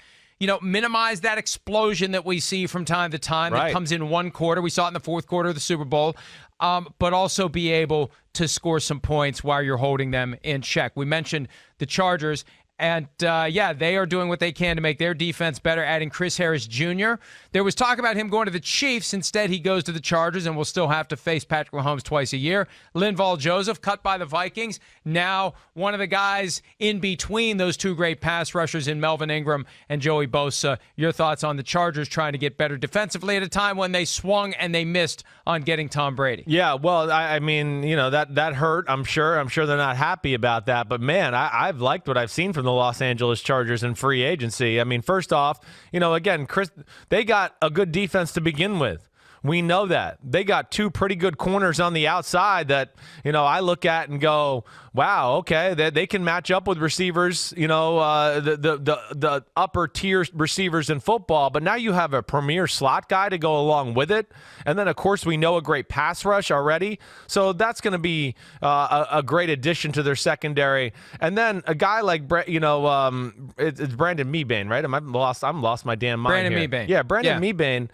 [SPEAKER 4] Minimize that explosion that we see from time to time that comes in one quarter. We saw it in the fourth quarter of the Super Bowl, but also be able to score some points while you're holding them in check. We mentioned the Chargers, And, they are doing what they can to make their defense better, adding Chris Harris Jr. There was talk about him going to the Chiefs. Instead, he goes to the Chargers and will still have to face Patrick Mahomes twice a year. Linval Joseph, cut by the Vikings. Now one of the guys in between those two great pass rushers in Melvin Ingram and Joey Bosa. Your thoughts on the Chargers trying to get better defensively at a time when they swung and they missed on getting Tom Brady?
[SPEAKER 5] Yeah, well, I mean, that hurt, I'm sure. I'm sure they're not happy about that. But, man, I've liked what I've seen from the Los Angeles Chargers in free agency. I mean, first off, again, Chris, they got a good defense to begin with. We know that. They got two pretty good corners on the outside that, I look at and go, wow, okay, they can match up with receivers, the upper tier receivers in football. But now you have a premier slot guy to go along with it. And then, of course, we know a great pass rush already. So that's going to be a great addition to their secondary. And then a guy like, it's Brandon Mebane, right? I'm lost my damn mind
[SPEAKER 4] Brandon
[SPEAKER 5] here.
[SPEAKER 4] Mebane.
[SPEAKER 5] Yeah, Brandon Mebane.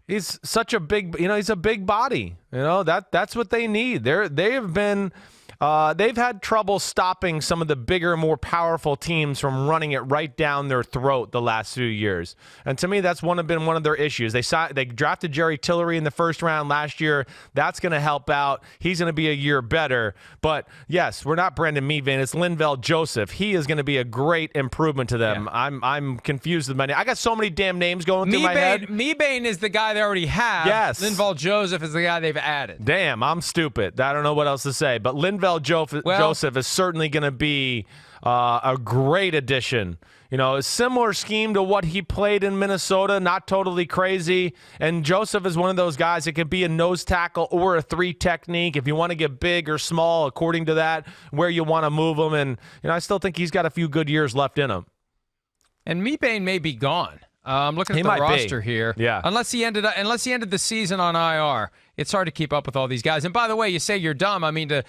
[SPEAKER 5] He's such a big, he's a big body. That's what they need. They've had trouble stopping some of the bigger, more powerful teams from running it right down their throat the last few years. And to me, that's been one of their issues. They drafted Jerry Tillery in the first round last year. That's going to help out. He's going to be a year better. But yes, we're not Brandon Mebane. It's Linval Joseph. He is going to be a great improvement to them. Yeah. I'm confused with my name. I got so many damn names going through my head.
[SPEAKER 4] Mebane is the guy they already have.
[SPEAKER 5] Yes.
[SPEAKER 4] Linval Joseph is the guy they've added.
[SPEAKER 5] Damn, I'm stupid. I don't know what else to say. But Linval Joseph is certainly going to be a great addition. A similar scheme to what he played in Minnesota, not totally crazy. And Joseph is one of those guys that could be a nose tackle or a 3 technique if you want to get big or small, according to that, where you want to move him. And I still think he's got a few good years left in him.
[SPEAKER 4] And Mebane may be gone. I'm looking at the roster here.
[SPEAKER 5] Yeah.
[SPEAKER 4] Unless he ended the season on IR, it's hard to keep up with all these guys. And by the way, you say you're dumb. I mean, to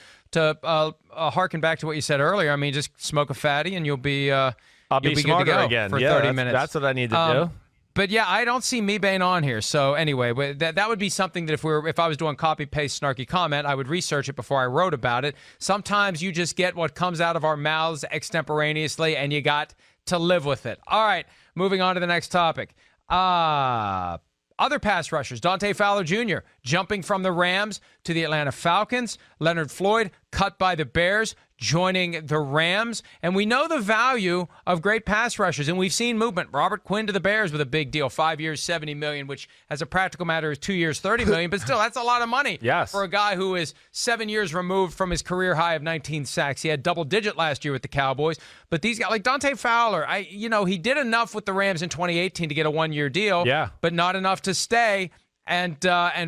[SPEAKER 4] harken back to what you said earlier, I mean, just smoke a fatty and you'll be
[SPEAKER 5] I'll be
[SPEAKER 4] good
[SPEAKER 5] smarter
[SPEAKER 4] to go
[SPEAKER 5] again
[SPEAKER 4] for
[SPEAKER 5] yeah,
[SPEAKER 4] 30 minutes.
[SPEAKER 5] That's what I need to do.
[SPEAKER 4] But yeah, I don't see Mebane on here. So anyway, that would be something that if I was doing copy paste snarky comment, I would research it before I wrote about it. Sometimes you just get what comes out of our mouths extemporaneously, and you got to live with it. All right, moving on to the next topic. Other pass rushers, Dante Fowler Jr. jumping from the Rams to the Atlanta Falcons. Leonard Floyd cut by the Bears, joining the Rams. And we know the value of great pass rushers, and we've seen movement. Robert Quinn to the Bears with a big deal, 5 years, $70 million, which as a practical matter is 2 years, $30 million. But still, that's a lot of money for a guy who is 7 years removed from his career high of 19 sacks. He had double-digit last year with the Cowboys. But these guys, like Dante Fowler, he did enough with the Rams in 2018 to get a one-year deal, but not enough to stay. And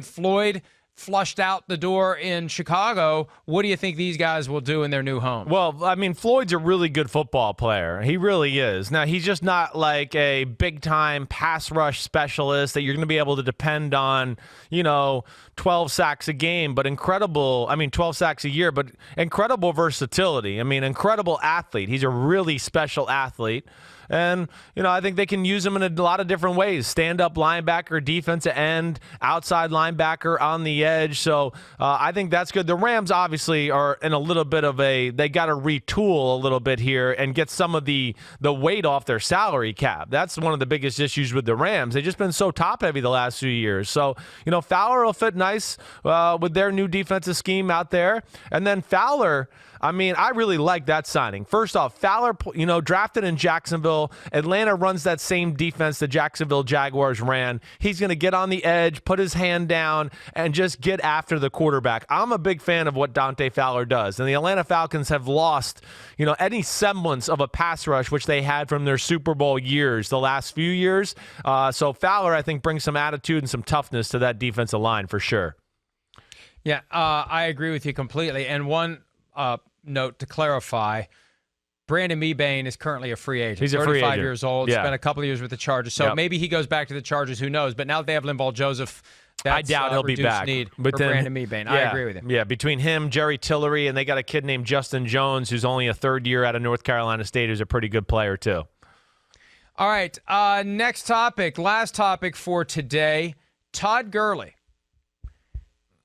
[SPEAKER 4] Floyd flushed out the door in Chicago. What do you think these guys will do in their new home?
[SPEAKER 5] Well, I mean, Floyd's a really good football player. He really is. Now, he's just not like a big-time pass rush specialist that you're going to be able to depend on, 12 sacks a game, but 12 sacks a year, but incredible versatility. I mean, incredible athlete. He's a really special athlete. And, I think they can use him in a lot of different ways. Stand-up linebacker, defensive end, outside linebacker on the edge. So I think that's good. The Rams obviously are in a little bit of they got to retool a little bit here and get some of the weight off their salary cap. That's one of the biggest issues with the Rams. They've just been so top-heavy the last few years. So, Fowler will fit nice with their new defensive scheme out there. And then Fowler, I really like that signing. First off, Fowler, drafted in Jacksonville. Atlanta runs that same defense the Jacksonville Jaguars ran. He's going to get on the edge, put his hand down, and just get after the quarterback. I'm a big fan of what Dante Fowler does. And the Atlanta Falcons have lost, any semblance of a pass rush, which they had from their Super Bowl years, the last few years. So Fowler, I think, brings some attitude and some toughness to that defensive line for sure.
[SPEAKER 4] Yeah, I agree with you completely. And one note to clarify, Brandon Mebane is currently a free agent.
[SPEAKER 5] He's a free agent.
[SPEAKER 4] 35 years old, spent a couple of years with the Chargers. So maybe he goes back to the Chargers, who knows. But now that they have Linval Joseph, that's
[SPEAKER 5] I doubt he'll be back.
[SPEAKER 4] Need
[SPEAKER 5] but
[SPEAKER 4] for
[SPEAKER 5] then,
[SPEAKER 4] Brandon Mebane. I agree with him.
[SPEAKER 5] Yeah, between him, Jerry Tillery, and they got a kid named Justin Jones, who's only a third year out of North Carolina State, who's a pretty good player too.
[SPEAKER 4] All right, next topic, last topic for today, Todd Gurley.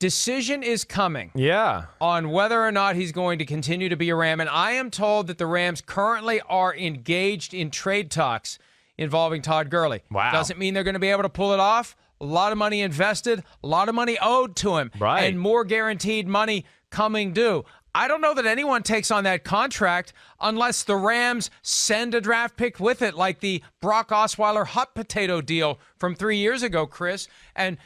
[SPEAKER 4] decision is coming
[SPEAKER 5] Yeah.
[SPEAKER 4] on whether or not he's going to continue to be a Ram. And I am told that the Rams currently are engaged in trade talks involving Todd Gurley.
[SPEAKER 5] Wow.
[SPEAKER 4] Doesn't mean they're going to be able to pull it off. A lot of money invested, a lot of money owed to him,
[SPEAKER 5] Right.
[SPEAKER 4] and more guaranteed money coming due. I don't know that anyone takes on that contract unless the Rams send a draft pick with it, like the Brock Osweiler hot potato deal from 3 years ago, Chris. And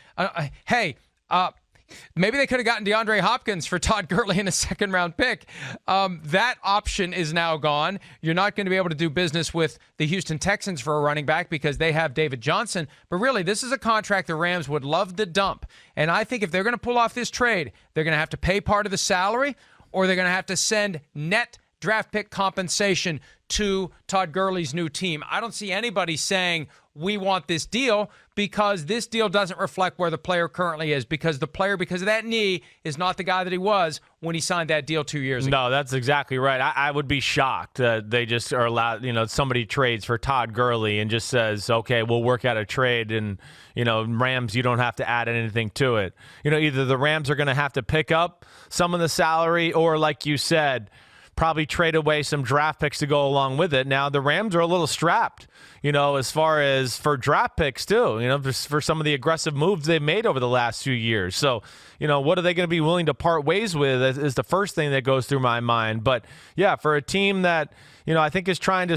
[SPEAKER 4] maybe they could have gotten DeAndre Hopkins for Todd Gurley in a second-round pick. That option is now gone. You're not going to be able to do business with the Houston Texans for a running back because they have David Johnson. But really, this is a contract the Rams would love to dump. And I think if they're going to pull off this trade, they're going to have to pay part of the salary, or they're going to have to send net draft pick compensation to Todd Gurley's new team. I don't see anybody saying, we want this deal, because this deal doesn't reflect where the player currently is, because the player, because of that knee, is not the guy that he was when he signed that deal 2 years ago.
[SPEAKER 5] No, that's exactly right. I would be shocked that they just are allowed, somebody trades for Todd Gurley and just says, okay, we'll work out a trade, and, Rams, you don't have to add anything to it. Either the Rams are going to have to pick up some of the salary, or like you said, probably trade away some draft picks to go along with it. Now, the Rams are a little strapped, as far as for draft picks too, for some of the aggressive moves they've made over the last few years. So, what are they going to be willing to part ways with is the first thing that goes through my mind. But, yeah, for a team that, I think is trying to,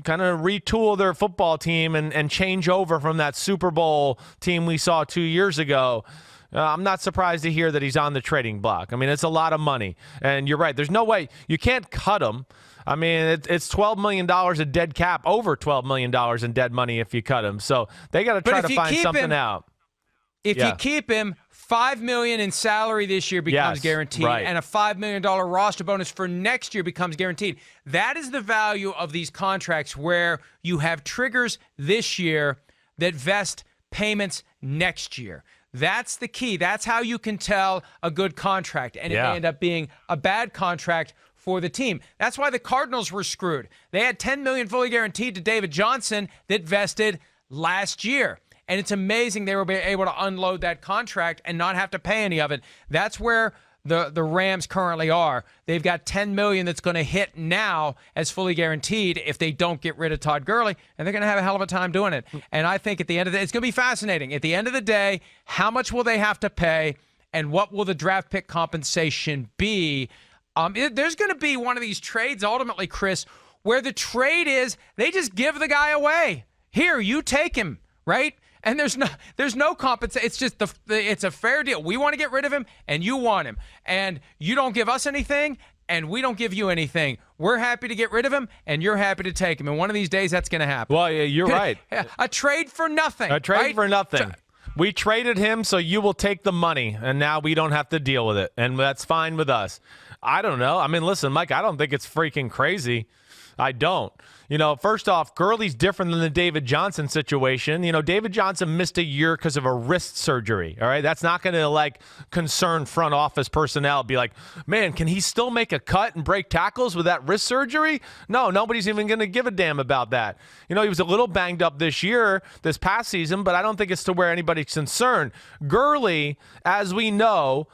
[SPEAKER 5] kind of retool their football team and change over from that Super Bowl team we saw 2 years ago, I'm not surprised to hear that he's on the trading block. I mean, it's a lot of money. And you're right. There's no way. You can't cut him. I mean, it's $12 million in dead cap, over $12 million in dead money if you cut him. So they got to try to find something out.
[SPEAKER 4] If you keep him, $5 million in salary this year becomes guaranteed, and a $5 million roster bonus for next year becomes guaranteed. That is the value of these contracts, where you have triggers this year that vest payments next year. That's the key. That's how you can tell a good contract, and it may end up being a bad contract for the team. That's why the Cardinals were screwed. They had $10 million fully guaranteed to David Johnson that vested last year, and it's amazing they were able to unload that contract and not have to pay any of it. That's where the Rams currently are. They've got $10 million that's going to hit now as fully guaranteed if they don't get rid of Todd Gurley, and they're going to have a hell of a time doing it. And I think at the end of the day, it's going to be fascinating. At the end of the day, how much will they have to pay, and what will the draft pick compensation be? There's going to be one of these trades ultimately, Chris, where the trade is they just give the guy away. Here, you take him, right? And there's no compensation. It's just it's a fair deal. We want to get rid of him, and you want him, and you don't give us anything, and we don't give you anything. We're happy to get rid of him, and you're happy to take him. And one of these days, that's going to happen.
[SPEAKER 5] Well, yeah, you're right.
[SPEAKER 4] A trade for nothing.
[SPEAKER 5] A trade for nothing. We traded him, so you will take the money, and now we don't have to deal with it, and that's fine with us. I don't know. I mean, listen, Mike, I don't think it's freaking crazy. I don't. First off, Gurley's different than the David Johnson situation. David Johnson missed a year because of a wrist surgery, all right? That's not going to, concern front office personnel. Be like, man, can he still make a cut and break tackles with that wrist surgery? No, nobody's even going to give a damn about that. He was a little banged up this past season, but I don't think it's to where anybody's concerned. Gurley, as we know,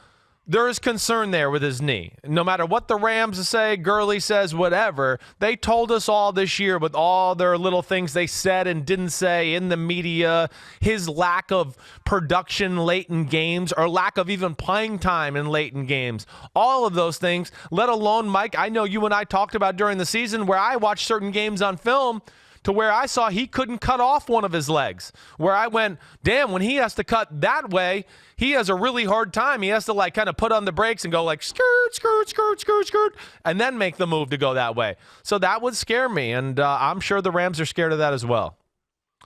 [SPEAKER 5] there is concern there with his knee. No matter what the Rams say, Gurley says, whatever, they told us all this year with all their little things they said and didn't say in the media, his lack of production late in games, or lack of even playing time in late in games. All of those things, let alone, Mike, I know you and I talked about during the season where I watched certain games on film to where I saw he couldn't cut off one of his legs, where I went, damn, when he has to cut that way, he has a really hard time. He has to kind of put on the brakes and go skirt, skirt, skirt, skirt, skirt, and then make the move to go that way. So that would scare me, and I'm sure the Rams are scared of that as well.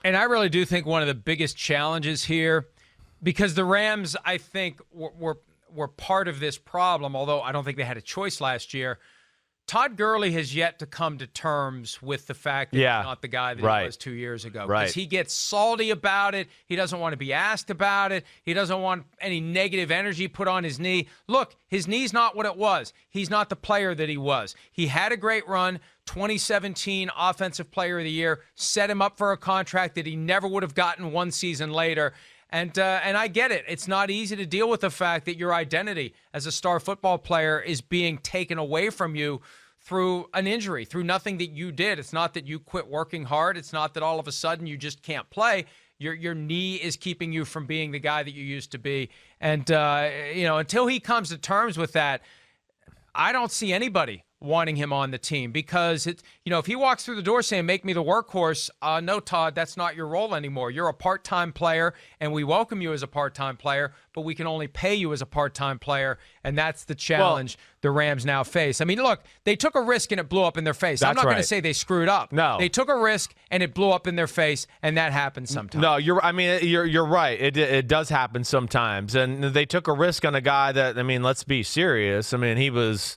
[SPEAKER 4] And I really do think one of the biggest challenges here, because the Rams, I think, were part of this problem, although I don't think they had a choice last year. Todd Gurley has yet to come to terms with the fact that he's not the guy that he was 2 years ago. Because he gets salty about it. He doesn't want to be asked about it. He doesn't want any negative energy put on his knee. Look, his knee's not what it was. He's not the player that he was. He had a great run. 2017 Offensive Player of the Year set him up for a contract that he never would have gotten one season later. And I get it. It's not easy to deal with the fact that your identity as a star football player is being taken away from you through an injury, through nothing that you did. It's not that you quit working hard. It's not that all of a sudden you just can't play. Your knee is keeping you from being the guy that you used to be. And, until he comes to terms with that, I don't see anybody wanting him on the team because, if he walks through the door saying, make me the workhorse, no, Todd, that's not your role anymore. You're a part-time player, and we welcome you as a part-time player, but we can only pay you as a part-time player, and that's the challenge the Rams now face. I mean, look, they took a risk, and it blew up in their face. I'm not going to say they screwed up.
[SPEAKER 5] No.
[SPEAKER 4] They took a risk, and it blew up in their face, and that happens sometimes.
[SPEAKER 5] No, you're right. It does happen sometimes, and they took a risk on a guy that, let's be serious. He was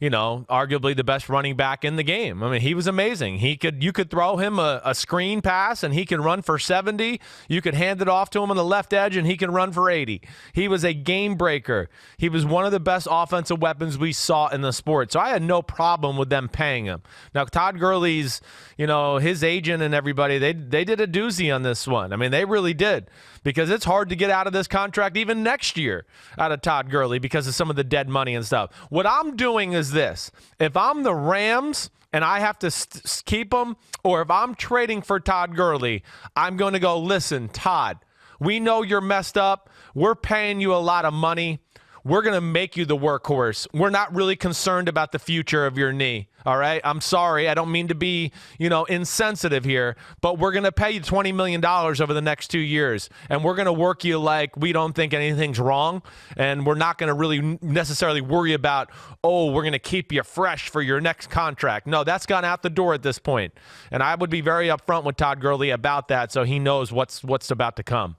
[SPEAKER 5] arguably the best running back in the game. He was amazing. You could throw him a screen pass and he can run for 70. You could hand it off to him on the left edge and he can run for 80. He was a game breaker. He was one of the best offensive weapons we saw in the sport. So I had no problem with them paying him. Now, Todd Gurley's, his agent and everybody, they did a doozy on this one. They really did, because it's hard to get out of this contract even next year out of Todd Gurley because of some of the dead money and stuff. What I'm doing is this. If I'm the Rams and I have to keep him, or if I'm trading for Todd Gurley, I'm going to go, listen, Todd, we know you're messed up. We're paying you a lot of money. We're going to make you the workhorse. We're not really concerned about the future of your knee. All right. I'm sorry. I don't mean to be, insensitive here, but we're going to pay you $20 million over the next 2 years. And we're going to work you like we don't think anything's wrong. And we're not going to really necessarily worry about, we're going to keep you fresh for your next contract. No, that's gone out the door at this point. And I would be very upfront with Todd Gurley about that, so he knows what's about to come.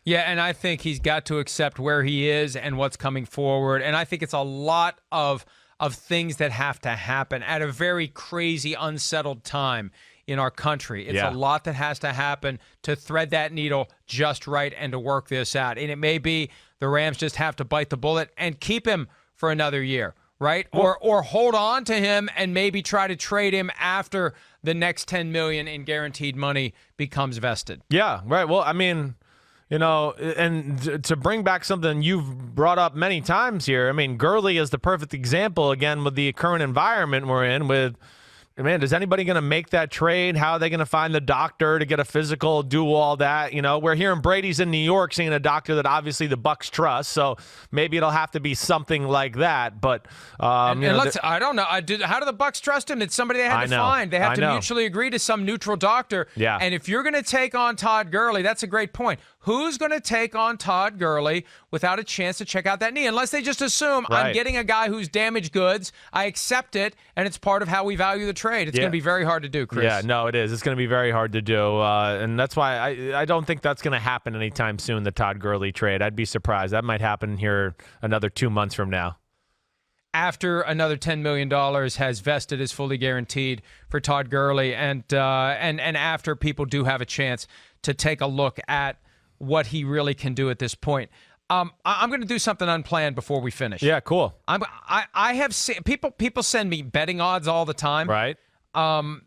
[SPEAKER 4] Yeah, and I think he's got to accept where he is and what's coming forward. And I think it's a lot of things that have to happen at a very crazy, unsettled time in our country. It's a lot that has to happen to thread that needle just right and to work this out. And it may be the Rams just have to bite the bullet and keep him for another year, right? Or hold on to him and maybe try to trade him after the next $10 million in guaranteed money becomes vested.
[SPEAKER 5] Yeah, right. Well, and to bring back something you've brought up many times here, Gurley is the perfect example, again, with the current environment we're in with, is anybody going to make that trade? How are they going to find the doctor to get a physical, do all that? We're hearing Brady's in New York seeing a doctor that obviously the Bucs trust, so maybe it'll have to be something like that. But
[SPEAKER 4] I don't know. How do the Bucs trust him? It's somebody they had to find. They have to mutually agree to some neutral doctor.
[SPEAKER 5] Yeah.
[SPEAKER 4] And if you're going to take on Todd Gurley, that's a great point. Who's going to take on Todd Gurley without a chance to check out that knee? Unless they just assume I'm getting a guy who's damaged goods, I accept it, and it's part of how we value the trade. It's going to be very hard to do, Chris.
[SPEAKER 5] Yeah, no, it is. It's going to be very hard to do, and that's why I don't think that's going to happen anytime soon, the Todd Gurley trade. I'd be surprised. That might happen here another 2 months from now.
[SPEAKER 4] After another $10 million has vested as fully guaranteed for Todd Gurley, and after people do have a chance to take a look at what he really can do at this point. I'm going to do something unplanned before we finish.
[SPEAKER 5] Yeah, cool.
[SPEAKER 4] I have seen people send me betting odds all the time.
[SPEAKER 5] Right.
[SPEAKER 4] I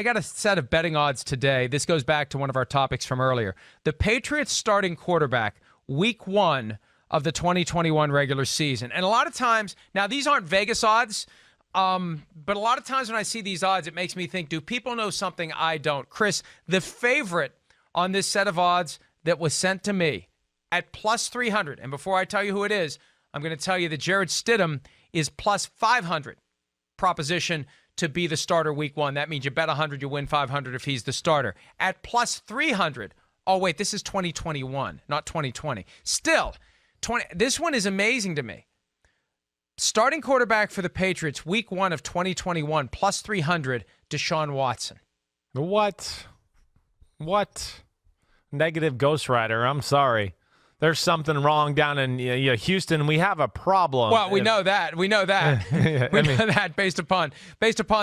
[SPEAKER 4] got a set of betting odds today. This goes back to one of our topics from earlier. The Patriots starting quarterback, week 1 of the 2021 regular season. And a lot of times, now these aren't Vegas odds, but a lot of times when I see these odds, it makes me think, do people know something I don't? Chris, the favorite on this set of odds that was sent to me at plus 300, and before I tell you who it is, I'm going to tell you that Jarrett Stidham is plus 500 proposition to be the starter week 1. That means you bet 100, you win 500 if he's the starter. At plus 300, oh wait, this is 2021, not 2020. Still, this one is amazing to me. Starting quarterback for the Patriots, week 1 of 2021, plus 300, Deshaun Watson.
[SPEAKER 5] What? Negative Ghost Rider. I'm sorry. There's something wrong down in Houston. We have a problem.
[SPEAKER 4] Well, we know that. We know that. We know that based upon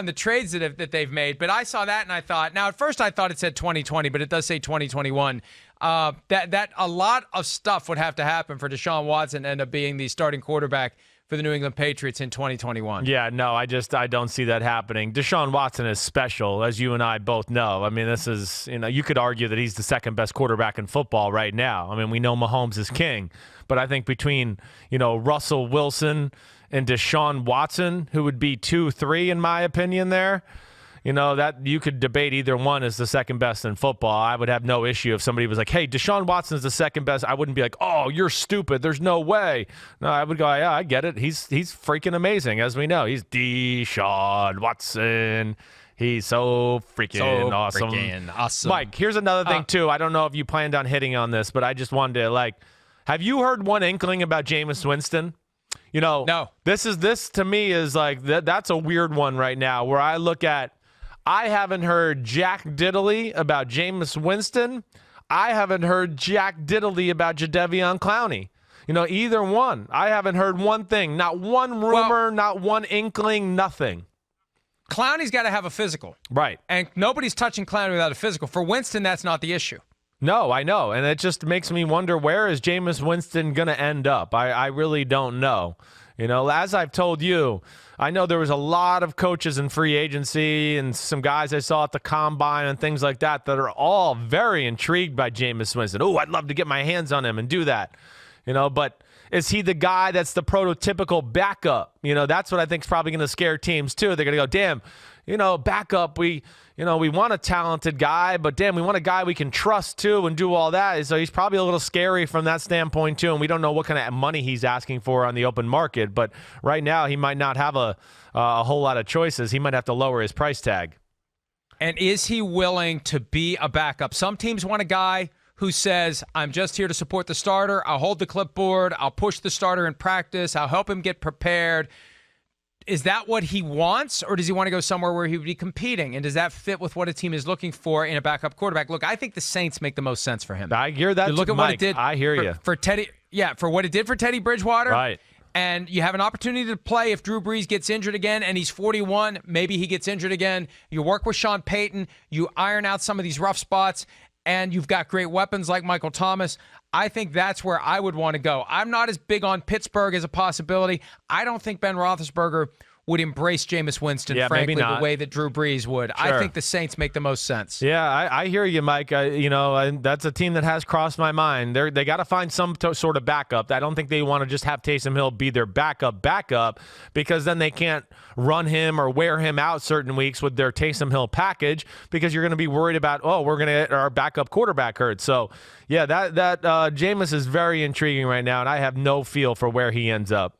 [SPEAKER 4] the trades that they've made. But I saw that and I thought, now at first I thought it said 2020, but it does say 2021. that a lot of stuff would have to happen for Deshaun Watson to end up being the starting quarterback for the New England Patriots in 2021.
[SPEAKER 5] Yeah, no, I don't see that happening. Deshaun Watson is special, as you and I both know. I mean, this is, you could argue that he's the second best quarterback in football right now. I mean, we know Mahomes is king, but I think between, Russell Wilson and Deshaun Watson, who would be 2-3 in my opinion there, that you could debate either one as the second best in football. I would have no issue if somebody was like, hey, Deshaun Watson is the second best. I wouldn't be like, oh, you're stupid. There's no way. No, I would go, yeah, I get it. He's freaking amazing, as we know. He's Deshaun Watson. He's so freaking awesome. Mike, here's another thing, too. I don't know if you planned on hitting on this, but I just wanted to, have you heard one inkling about Jameis Winston?
[SPEAKER 4] No.
[SPEAKER 5] This to me is that's a weird one right now where I look at, I haven't heard Jack Diddley about Jameis Winston. I haven't heard Jack Diddley about Jadeveon Clowney. Either one. I haven't heard one thing. Not one rumor, not one inkling, nothing.
[SPEAKER 4] Clowney's got to have a physical.
[SPEAKER 5] Right.
[SPEAKER 4] And nobody's touching Clowney without a physical. For Winston, that's not the issue.
[SPEAKER 5] No, I know. And it just makes me wonder, where is Jameis Winston going to end up? I really don't know. As I've told you, I know there was a lot of coaches in free agency and some guys I saw at the combine and things like that are all very intrigued by Jameis Winston. Oh, I'd love to get my hands on him and do that. But is he the guy that's the prototypical backup? That's what I think is probably going to scare teams too. They're going to go, damn, backup, we want a talented guy, but damn, we want a guy we can trust too and do all that. So he's probably a little scary from that standpoint too. And we don't know what kind of money he's asking for on the open market. But right now he might not have a whole lot of choices. He might have to lower his price tag.
[SPEAKER 4] And is he willing to be a backup? Some teams want a guy who says, I'm just here to support the starter. I'll hold the clipboard. I'll push the starter in practice. I'll help him get prepared. Is that what he wants, or does he want to go somewhere where he would be competing? And does that fit with what a team is looking for in a backup quarterback? Look, I think the Saints make the most sense for him.
[SPEAKER 5] I hear that.
[SPEAKER 4] Look at
[SPEAKER 5] Mike,
[SPEAKER 4] what it did.
[SPEAKER 5] I hear you.
[SPEAKER 4] For Teddy. Yeah, for what it did for Teddy Bridgewater.
[SPEAKER 5] Right.
[SPEAKER 4] And you have an opportunity to play if Drew Brees gets injured again, and he's 41. Maybe he gets injured again. You work with Sean Payton. You iron out some of these rough spots, and you've got great weapons like Michael Thomas. I think that's where I would want to go. I'm not as big on Pittsburgh as a possibility. I don't think Ben Roethlisberger would embrace Jameis Winston, frankly, the way that Drew Brees would. Sure. I think the Saints make the most sense.
[SPEAKER 5] Yeah, I hear you, Mike. And that's a team that has crossed my mind. They got to find some sort of backup. I don't think they want to just have Taysom Hill be their backup, because then they can't run him or wear him out certain weeks with their Taysom Hill package, because you're going to be worried about, we're going to get our backup quarterback hurt. So, yeah, that Jameis is very intriguing right now, and I have no feel for where he ends up.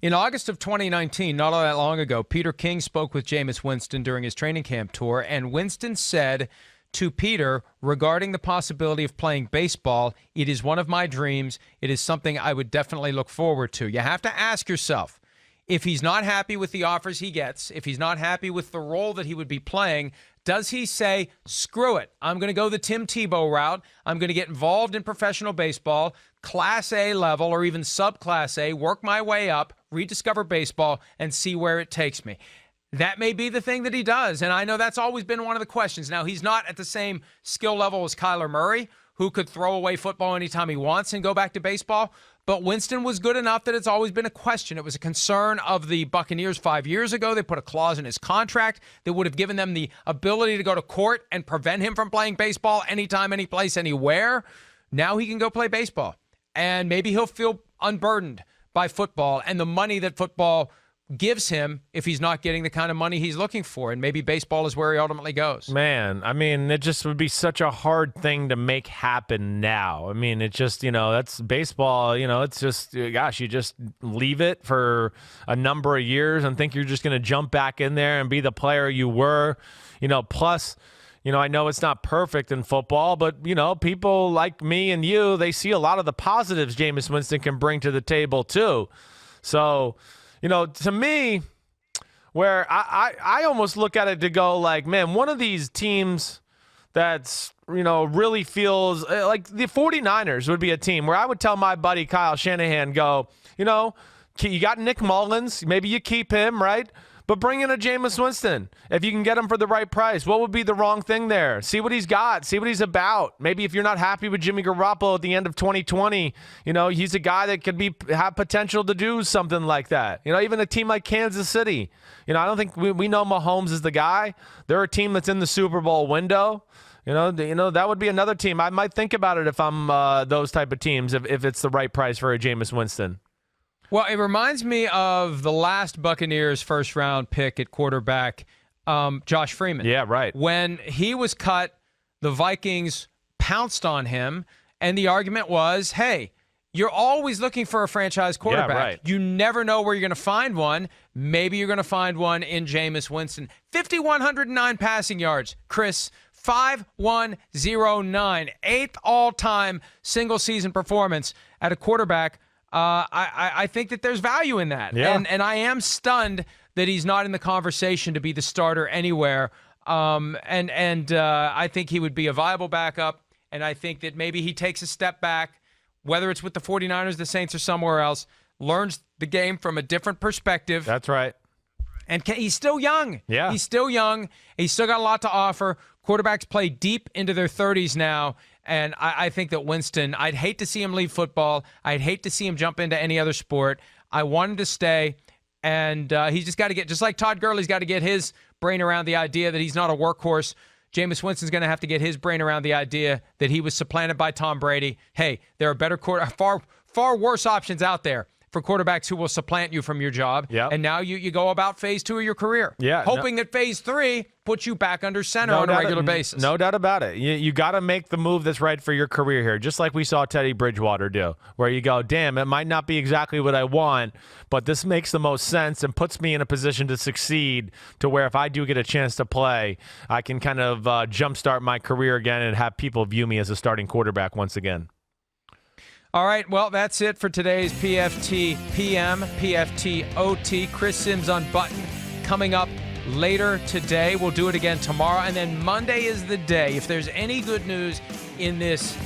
[SPEAKER 4] In August of 2019, not all that long ago, Peter King spoke with Jameis Winston during his training camp tour, and Winston said to Peter regarding the possibility of playing baseball, "It is one of my dreams. It is something I would definitely look forward to." You have to ask yourself, if he's not happy with the offers he gets, if he's not happy with the role that he would be playing, does he say, screw it, I'm going to go the Tim Tebow route, I'm going to get involved in professional baseball, Class A level or even sub-Class A, work my way up, rediscover baseball, and see where it takes me? That may be the thing that he does, and I know that's always been one of the questions. Now, he's not at the same skill level as Kyler Murray, who could throw away football anytime he wants and go back to baseball, but Winston was good enough that it's always been a question. It was a concern of the Buccaneers 5 years ago. They put a clause in his contract that would have given them the ability to go to court and prevent him from playing baseball anytime, any place, anywhere. Now he can go play baseball, and maybe he'll feel unburdened by football and the money that football gives him if he's not getting the kind of money he's looking for, and maybe baseball is where he ultimately goes.
[SPEAKER 5] Man, I mean, it just would be such a hard thing to make happen now. I mean, it just, that's baseball, it's just, gosh, you just leave it for a number of years and think you're just going to jump back in there and be the player you were, plus, I know it's not perfect in football, but, people like me and you, they see a lot of the positives Jameis Winston can bring to the table too. So, to me, where I almost look at it to go like, man, one of these teams that's, really feels like the 49ers would be a team where I would tell my buddy Kyle Shanahan, go, you got Nick Mullins, maybe you keep him, right? But bring in a Jameis Winston if you can get him for the right price. What would be the wrong thing there? See what he's got. See what he's about. Maybe if you're not happy with Jimmy Garoppolo at the end of 2020, he's a guy that could have potential to do something like that. Even a team like Kansas City. I don't think we know Mahomes is the guy. They're a team that's in the Super Bowl window. That would be another team. I might think about it if I'm those type of teams, if it's the right price for a Jameis Winston.
[SPEAKER 4] Well, it reminds me of the last Buccaneers first-round pick at quarterback, Josh Freeman.
[SPEAKER 5] Yeah, right.
[SPEAKER 4] When he was cut, the Vikings pounced on him, and the argument was, hey, you're always looking for a franchise quarterback.
[SPEAKER 5] Yeah, right.
[SPEAKER 4] You never know where you're going to find one. Maybe you're going to find one in Jameis Winston. 5,109 passing yards. Chris, 5,109. 8th all-time single-season performance at a quarterback. I think that there's value in that.
[SPEAKER 5] Yeah.
[SPEAKER 4] And I am stunned that he's not in the conversation to be the starter anywhere. I think he would be a viable backup, and I think that maybe he takes a step back, whether it's with the 49ers, the Saints, or somewhere else, learns the game from a different perspective.
[SPEAKER 5] That's right.
[SPEAKER 4] And he's still young.
[SPEAKER 5] Yeah.
[SPEAKER 4] He's still young. He's still got a lot to offer. Quarterbacks play deep into their 30s now, and I think that Winston, I'd hate to see him leave football. I'd hate to see him jump into any other sport. I want him to stay, and he's just got to just like Todd Gurley's got to get his brain around the idea that he's not a workhorse. Jameis Winston's going to have to get his brain around the idea that he was supplanted by Tom Brady. Hey, there are far worse options out there for quarterbacks who will supplant you from your job.
[SPEAKER 5] Yep.
[SPEAKER 4] And now you go about phase 2 of your career.
[SPEAKER 5] Yeah,
[SPEAKER 4] hoping that phase 3 puts you back under center on a regular basis.
[SPEAKER 5] No doubt about it. You got to make the move that's right for your career here, just like we saw Teddy Bridgewater do, where you go, damn, it might not be exactly what I want, but this makes the most sense and puts me in a position to succeed, to where if I do get a chance to play, I can kind of jumpstart my career again and have people view me as a starting quarterback once again.
[SPEAKER 4] All right, well, that's it for today's PFT PM, PFT OT. Chris Sims Unbuttoned coming up later today. We'll do it again tomorrow, and then Monday is the day. If there's any good news in this,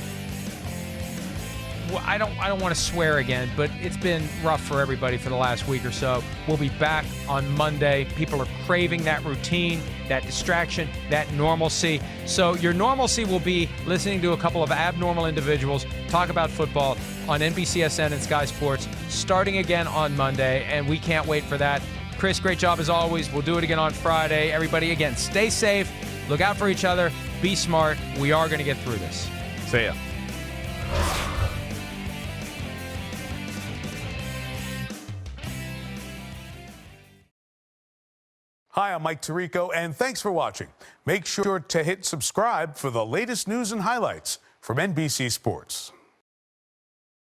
[SPEAKER 4] well, I don't want to swear again, but it's been rough for everybody for the last week or so. We'll be back on Monday. People are craving that routine, that distraction, that normalcy. So your normalcy will be listening to a couple of abnormal individuals talk about football on NBCSN and Sky Sports starting again on Monday, and we can't wait for that. Chris, great job as always. We'll do it again on Friday. Everybody, again, stay safe. Look out for each other. Be smart. We are going to get through this.
[SPEAKER 5] See ya.
[SPEAKER 1] Hi, I'm Mike Tirico, and thanks for watching. Make sure to hit subscribe for the latest news and highlights from NBC Sports.